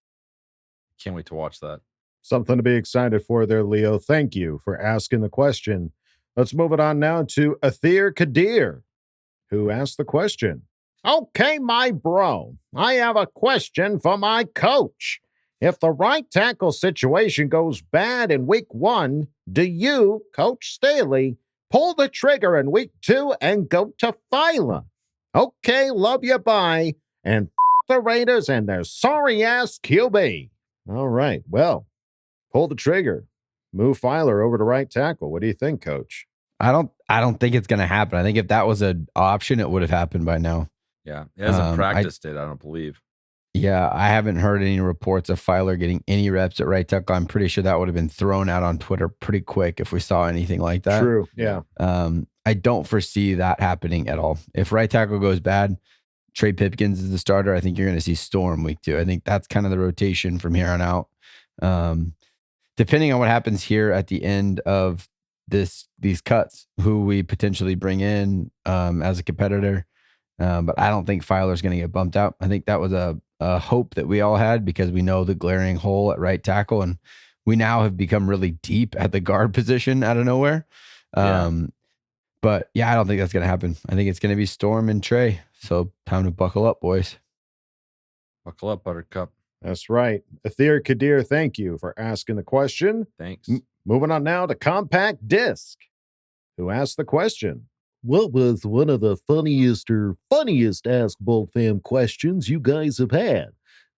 Can't wait to watch that. Something to be excited for there, Leo. Thank you for asking the question. Let's move it on now to Athir Kadir, who asked the question. Okay, my bro, I have a question for my coach. If the right tackle situation goes bad in week 1, do you, Coach Staley, pull the trigger in week 2 and go to Fila? Okay, love you, bye. And the Raiders and their sorry-ass QB. All right, well, pull the trigger. Move Filer over to right tackle. What do you think, Coach? I don't think it's going to happen. I think if that was an option, it would have happened by now. Yeah, he hasn't practiced it, I don't believe. Yeah, I haven't heard any reports of Filer getting any reps at right tackle. I'm pretty sure that would have been thrown out on Twitter pretty quick if we saw anything like that. True. Yeah. I don't foresee that happening at all. If right tackle goes bad, Trey Pipkins is the starter. I think you're going to see Storm week 2. I think that's kind of the rotation from here on out. Depending on what happens here at the end of these cuts, who we potentially bring in as a competitor. But I don't think Filer's going to get bumped out. I think that was a hope that we all had because we know the glaring hole at right tackle, and we now have become really deep at the guard position out of nowhere. But yeah, I don't think that's going to happen. I think it's going to be Storm and Trey. So time to buckle up, boys. Buckle up, Buttercup. That's right. Athir Kadir, thank you for asking the question. Thanks. Moving on now to Compact Disc, who asked the question. What was one of the funniest Ask Boltfam questions you guys have had?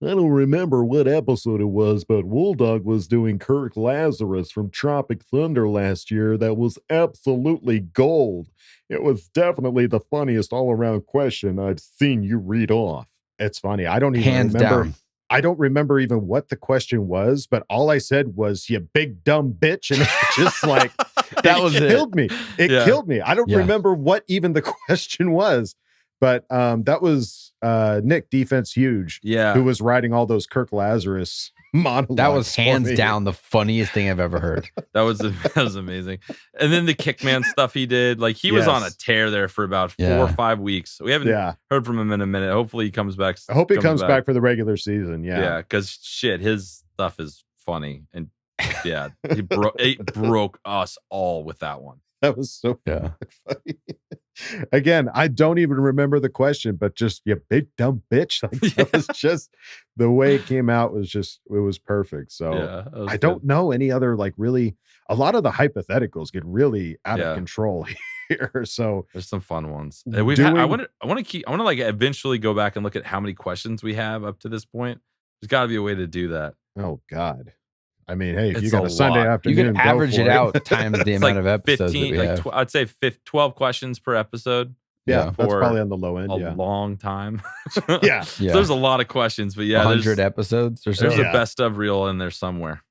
I don't remember what episode it was, but Wooldog was doing Kirk Lazarus from Tropic Thunder last year. That was absolutely gold. It was definitely the funniest all-around question I've seen you read off. It's funny. I don't even Hands remember. down. I don't remember even what the question was, but all I said was, you big dumb bitch. And it's just like, That was it. killed me. It killed me. I don't remember what even the question was, but that was Nick, Defense Huge, who was writing all those Kirk Lazarus monologues. That was hands down the funniest thing I've ever heard. That was amazing. And then the Kickman stuff he did, like he was on a tear there for about 4 or 5 weeks. We haven't heard from him in a minute. Hopefully he comes back. I hope he comes back for the regular season. Yeah, because shit, his stuff is funny. And yeah, he broke us all with that one. That was so funny. Again, I don't even remember the question, but just you big dumb bitch. Like that was just the way it came out it was perfect. So I don't know any other like really a lot of the hypotheticals get really out of control here. So there's some fun ones. I want to like eventually go back and look at how many questions we have up to this point. There's got to be a way to do that. Oh God. I mean, hey, if It's you got a a Sunday lot. afternoon, You can average it out times the amount of episodes 15, that we have. I'd say 12 questions per episode. Yeah, that's for probably on the low end. A long time. Yeah. So there's a lot of questions, but 100 episodes or so. There's a best of reel in there somewhere.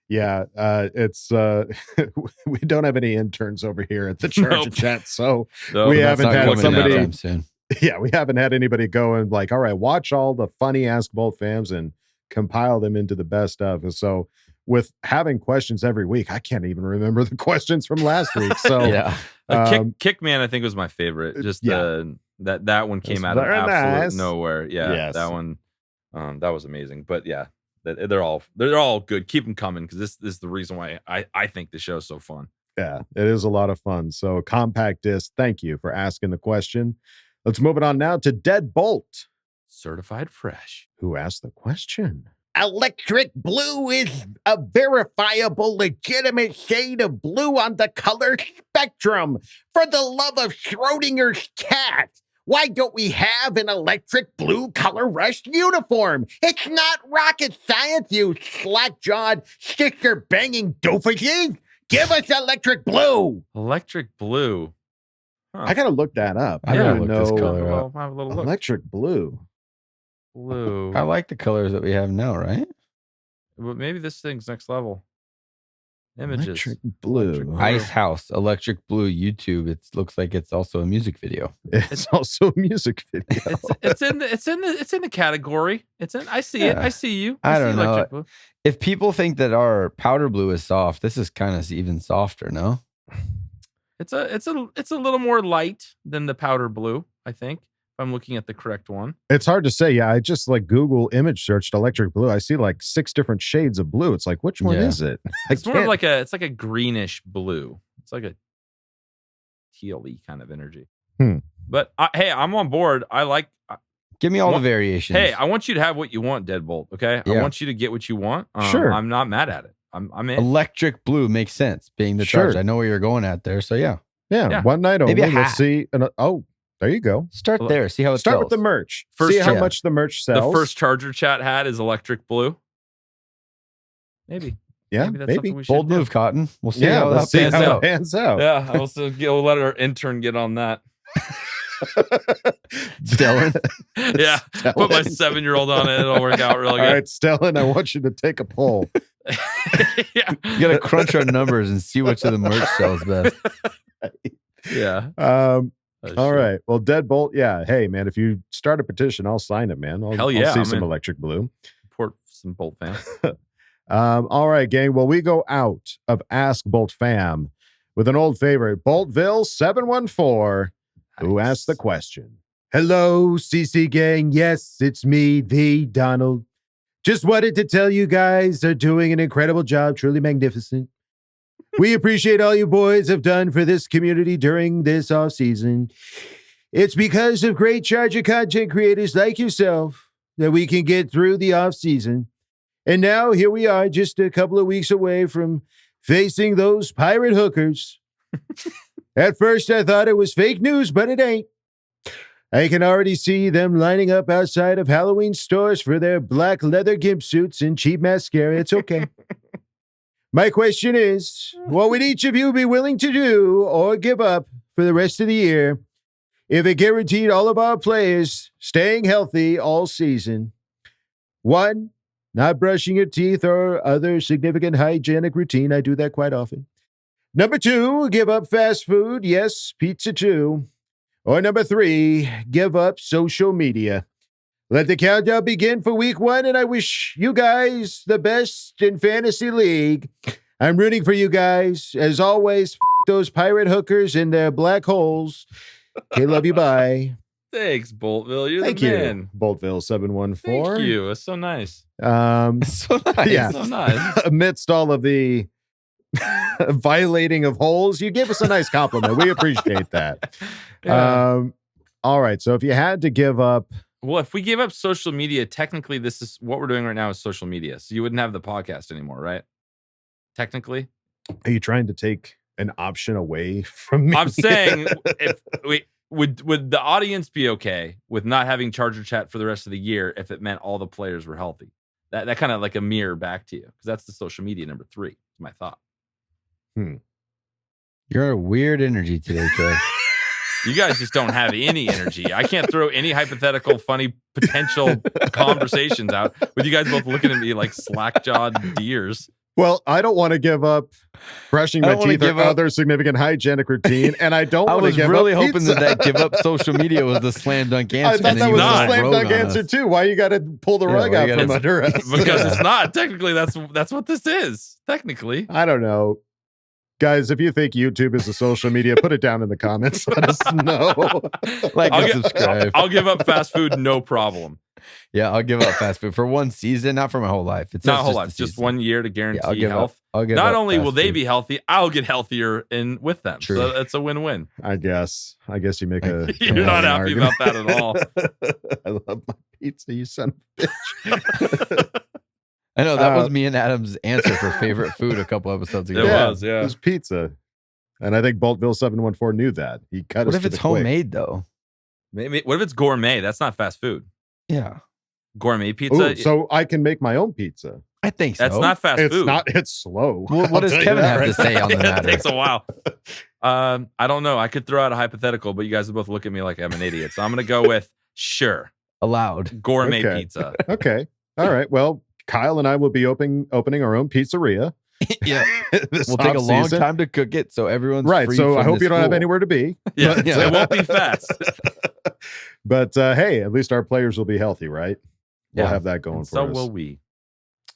Yeah, it's we don't have any interns over here at the Charger Chat, so we haven't had somebody. Soon. Yeah, we haven't had anybody go and like, all right, watch all the funny Ask Boltfams and compile them into the best of. And so with having questions every week, I can't even remember the questions from last week. So Kickman, I think was my favorite. Just that one came out of absolute nowhere. Yeah, that one that was amazing. But yeah, they're all good. Keep them coming because this is the reason why I think the show's so fun. Yeah, it is a lot of fun. So Compact Disc, thank you for asking the question. Let's move it on now to Deadbolt, certified fresh, who asked the question. Electric blue is a verifiable, legitimate shade of blue on the color spectrum. For the love of Schrodinger's cat, why don't we have an electric blue color rush uniform? It's not rocket science, you slack-jawed, sister-banging doofuses. Give us electric blue. Electric blue. Huh. I gotta look that up. I don't know. This color up. Have a little look. Electric blue. Blue. I like the colors that we have now, right? Well, maybe this thing's next level. Images. Electric blue. Ice House, Electric Blue YouTube. It looks like it's also a music video. It's also a music video. It's in the category. I see it. I see you. I don't know. Electric blue. If people think that our powder blue is soft, this is kind of even softer, no? It's a little more light than the powder blue, I think. If I'm looking at the correct one. It's hard to say. Yeah, I just like Google image searched electric blue. I see like 6 different shades of blue. It's like, which one is it? It's more of like it's like a greenish blue. It's like a teal-y kind of energy. But hey, I'm on board. I like. Give me all the variations. Hey, I want you to have what you want, Deadbolt. Okay, I want you to get what you want. Sure, I'm not mad at it. I'm in. Electric blue makes sense, being the charge. I know where you're going at there. So yeah. One night only. Let's see. There you go. Start there. See how it Start sells. with the merch. See how much the merch sells. The first Charger Chat hat is electric blue. Maybe. Yeah, maybe. That's something we bold should move, do. Cotton. We'll see how let's see how it pans out. Yeah, we'll let our intern get on that. Stellan. Yeah, put my 7-year-old on it. It'll work out really good. All right, Stellan, I want you to take a poll. You got to crunch our numbers and see which of the merch sells best. Yeah. All right. Well, Deadbolt, yeah. Hey, man, if you start a petition, I'll sign it, man. Hell yeah. I'll see some Electric Blue. Support some Bolt fans. All right, gang. Well, we go out of Ask Boltfam with an old favorite, Boltville 714, who asked the question. Hello, CC gang. Yes, it's me, the Donald. Just wanted to tell you guys are doing an incredible job, truly magnificent. We appreciate all you boys have done for this community during this off season. It's because of great Charger content creators like yourself that we can get through the off season. And now here we are, just a couple of weeks away from facing those pirate hookers. At first, I thought it was fake news, but it ain't. I can already see them lining up outside of Halloween stores for their black leather gimp suits and cheap mascara. It's okay. My question is, what would each of you be willing to do or give up for the rest of the year if it guaranteed all of our players staying healthy all season? 1, not brushing your teeth or other significant hygienic routine. I do that quite often. Number 2, give up fast food. Yes, pizza too. Or number 3, give up social media. Let the countdown begin for week 1, and I wish you guys the best in Fantasy League. I'm rooting for you guys. As always, those pirate hookers in their black holes. Okay, love you, bye. Thanks, Boltville. You're Thank the you, man. Boltville 714. Thank you. It's so nice. So nice. Yeah. So nice. Amidst all of the violating of holes, you gave us a nice compliment. We appreciate that. Yeah. All right. So if you had to give up, Well, if we give up social media, technically this is what we're doing right now is social media. So you wouldn't have the podcast anymore, right? Technically. are you trying to take an option away from me? I'm saying if we would the audience be okay with not having Charger Chat for the rest of the year if it meant all the players were healthy? That kind of like a mirror back to you, because that's the social media number 3. Is my thought. You're a weird energy today, Trev. You guys just don't have any energy. I can't throw any hypothetical, funny, potential conversations out with you guys both looking at me like slack-jawed deers. Well, I don't want to give up brushing my teeth or other significant hygienic routine, and I don't want to give up I was really hoping pizza. that give up social media was the slam dunk answer. I thought that was the slam dunk answer too. Why you got to pull the rug out from under us? Because it's not. Technically, that's what this is. Technically. I don't know. Guys, if you think YouTube is a social media, put it down in the comments. Let us know. Like and subscribe. I'll give up fast food, no problem. Yeah, I'll give up fast food for one season, not for my whole life. It's not whole life, just 1 year to guarantee health. I'll give not up only will fast they food. be healthy, I'll get healthier with them. True. So it's a win-win. I guess you make a. You're not happy about that at all. I love my pizza, you son of a bitch. I know that was me and Adam's answer for favorite food a couple episodes ago. It was pizza. And I think Boltville 714 knew that. He cut us What if to it's the quick. homemade though? Maybe. What if it's gourmet? That's not fast food. Yeah. Gourmet pizza. Ooh, so I can make my own pizza. I think so. That's not fast It's food. not. It's slow. Well, what does Kevin have to say on the matter? It takes a while. I don't know. I could throw out a hypothetical, but you guys will both look at me like I'm an idiot. So I'm going to go with sure. Allowed. Gourmet Okay. pizza. Okay. All right. Well, Kyle and I will be opening our own pizzeria. Yeah. This We'll take a long off-season. time to cook it, so everyone's Right. free So from I hope the you don't have school. anywhere to be. Yeah, But, it won't be fast. But hey, at least our players will be healthy, right? We'll Yeah. have that going And for so us. will we.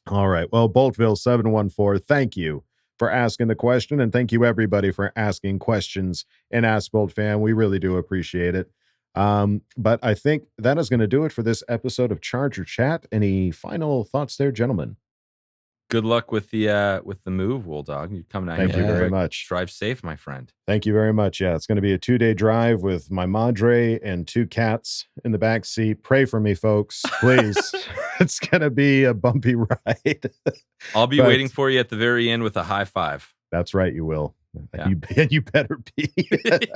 All right. Well, Boltville 714, thank you for asking the question, and thank you everybody for asking questions in Ask Boltfam. We really do appreciate it. But I think that is going to do it for this episode of Charger Chat. Any final thoughts there, gentlemen? Good luck with the move, Wooldog. You come down Thank here. you very much. Drive safe, my friend. Thank you very much. Yeah, it's going to be a 2-day drive with my madre and 2 cats in the back seat. Pray for me, folks, please. It's going to be a bumpy ride. I'll be But- waiting for you at the very end with a high five. That's right, you will. Yeah. You better be.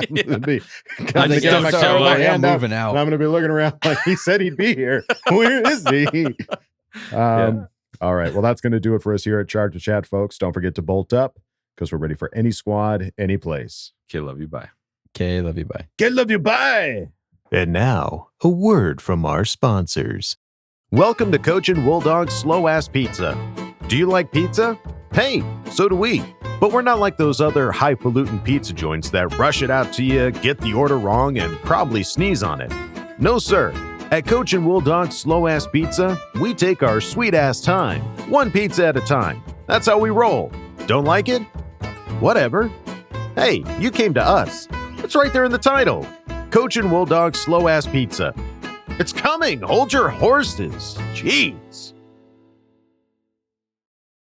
I'm gonna be. I just don't show up. I'm moving out. And I'm going to be looking around like he said he'd be here. Where is he? All right. Well, that's going to do it for us here at Charger Chat, folks. Don't forget to bolt up because we're ready for any squad, any place. Okay, love you. Bye. Okay, love you. Bye. Get love you. Bye. And now, a word from our sponsors. Welcome to Cochin Wooldog's Slow Ass Pizza. Do you like pizza? Hey, so do we. But we're not like those other highfalutin pizza joints that rush it out to you, get the order wrong, and probably sneeze on it. No, sir. At Cochin Wooldog's Slow Ass Pizza, we take our sweet ass time, one pizza at a time. That's how we roll. Don't like it? Whatever. Hey, you came to us. It's right there in the title. Cochin Wooldog's Slow Ass Pizza. It's coming. Hold your horses. Jeez.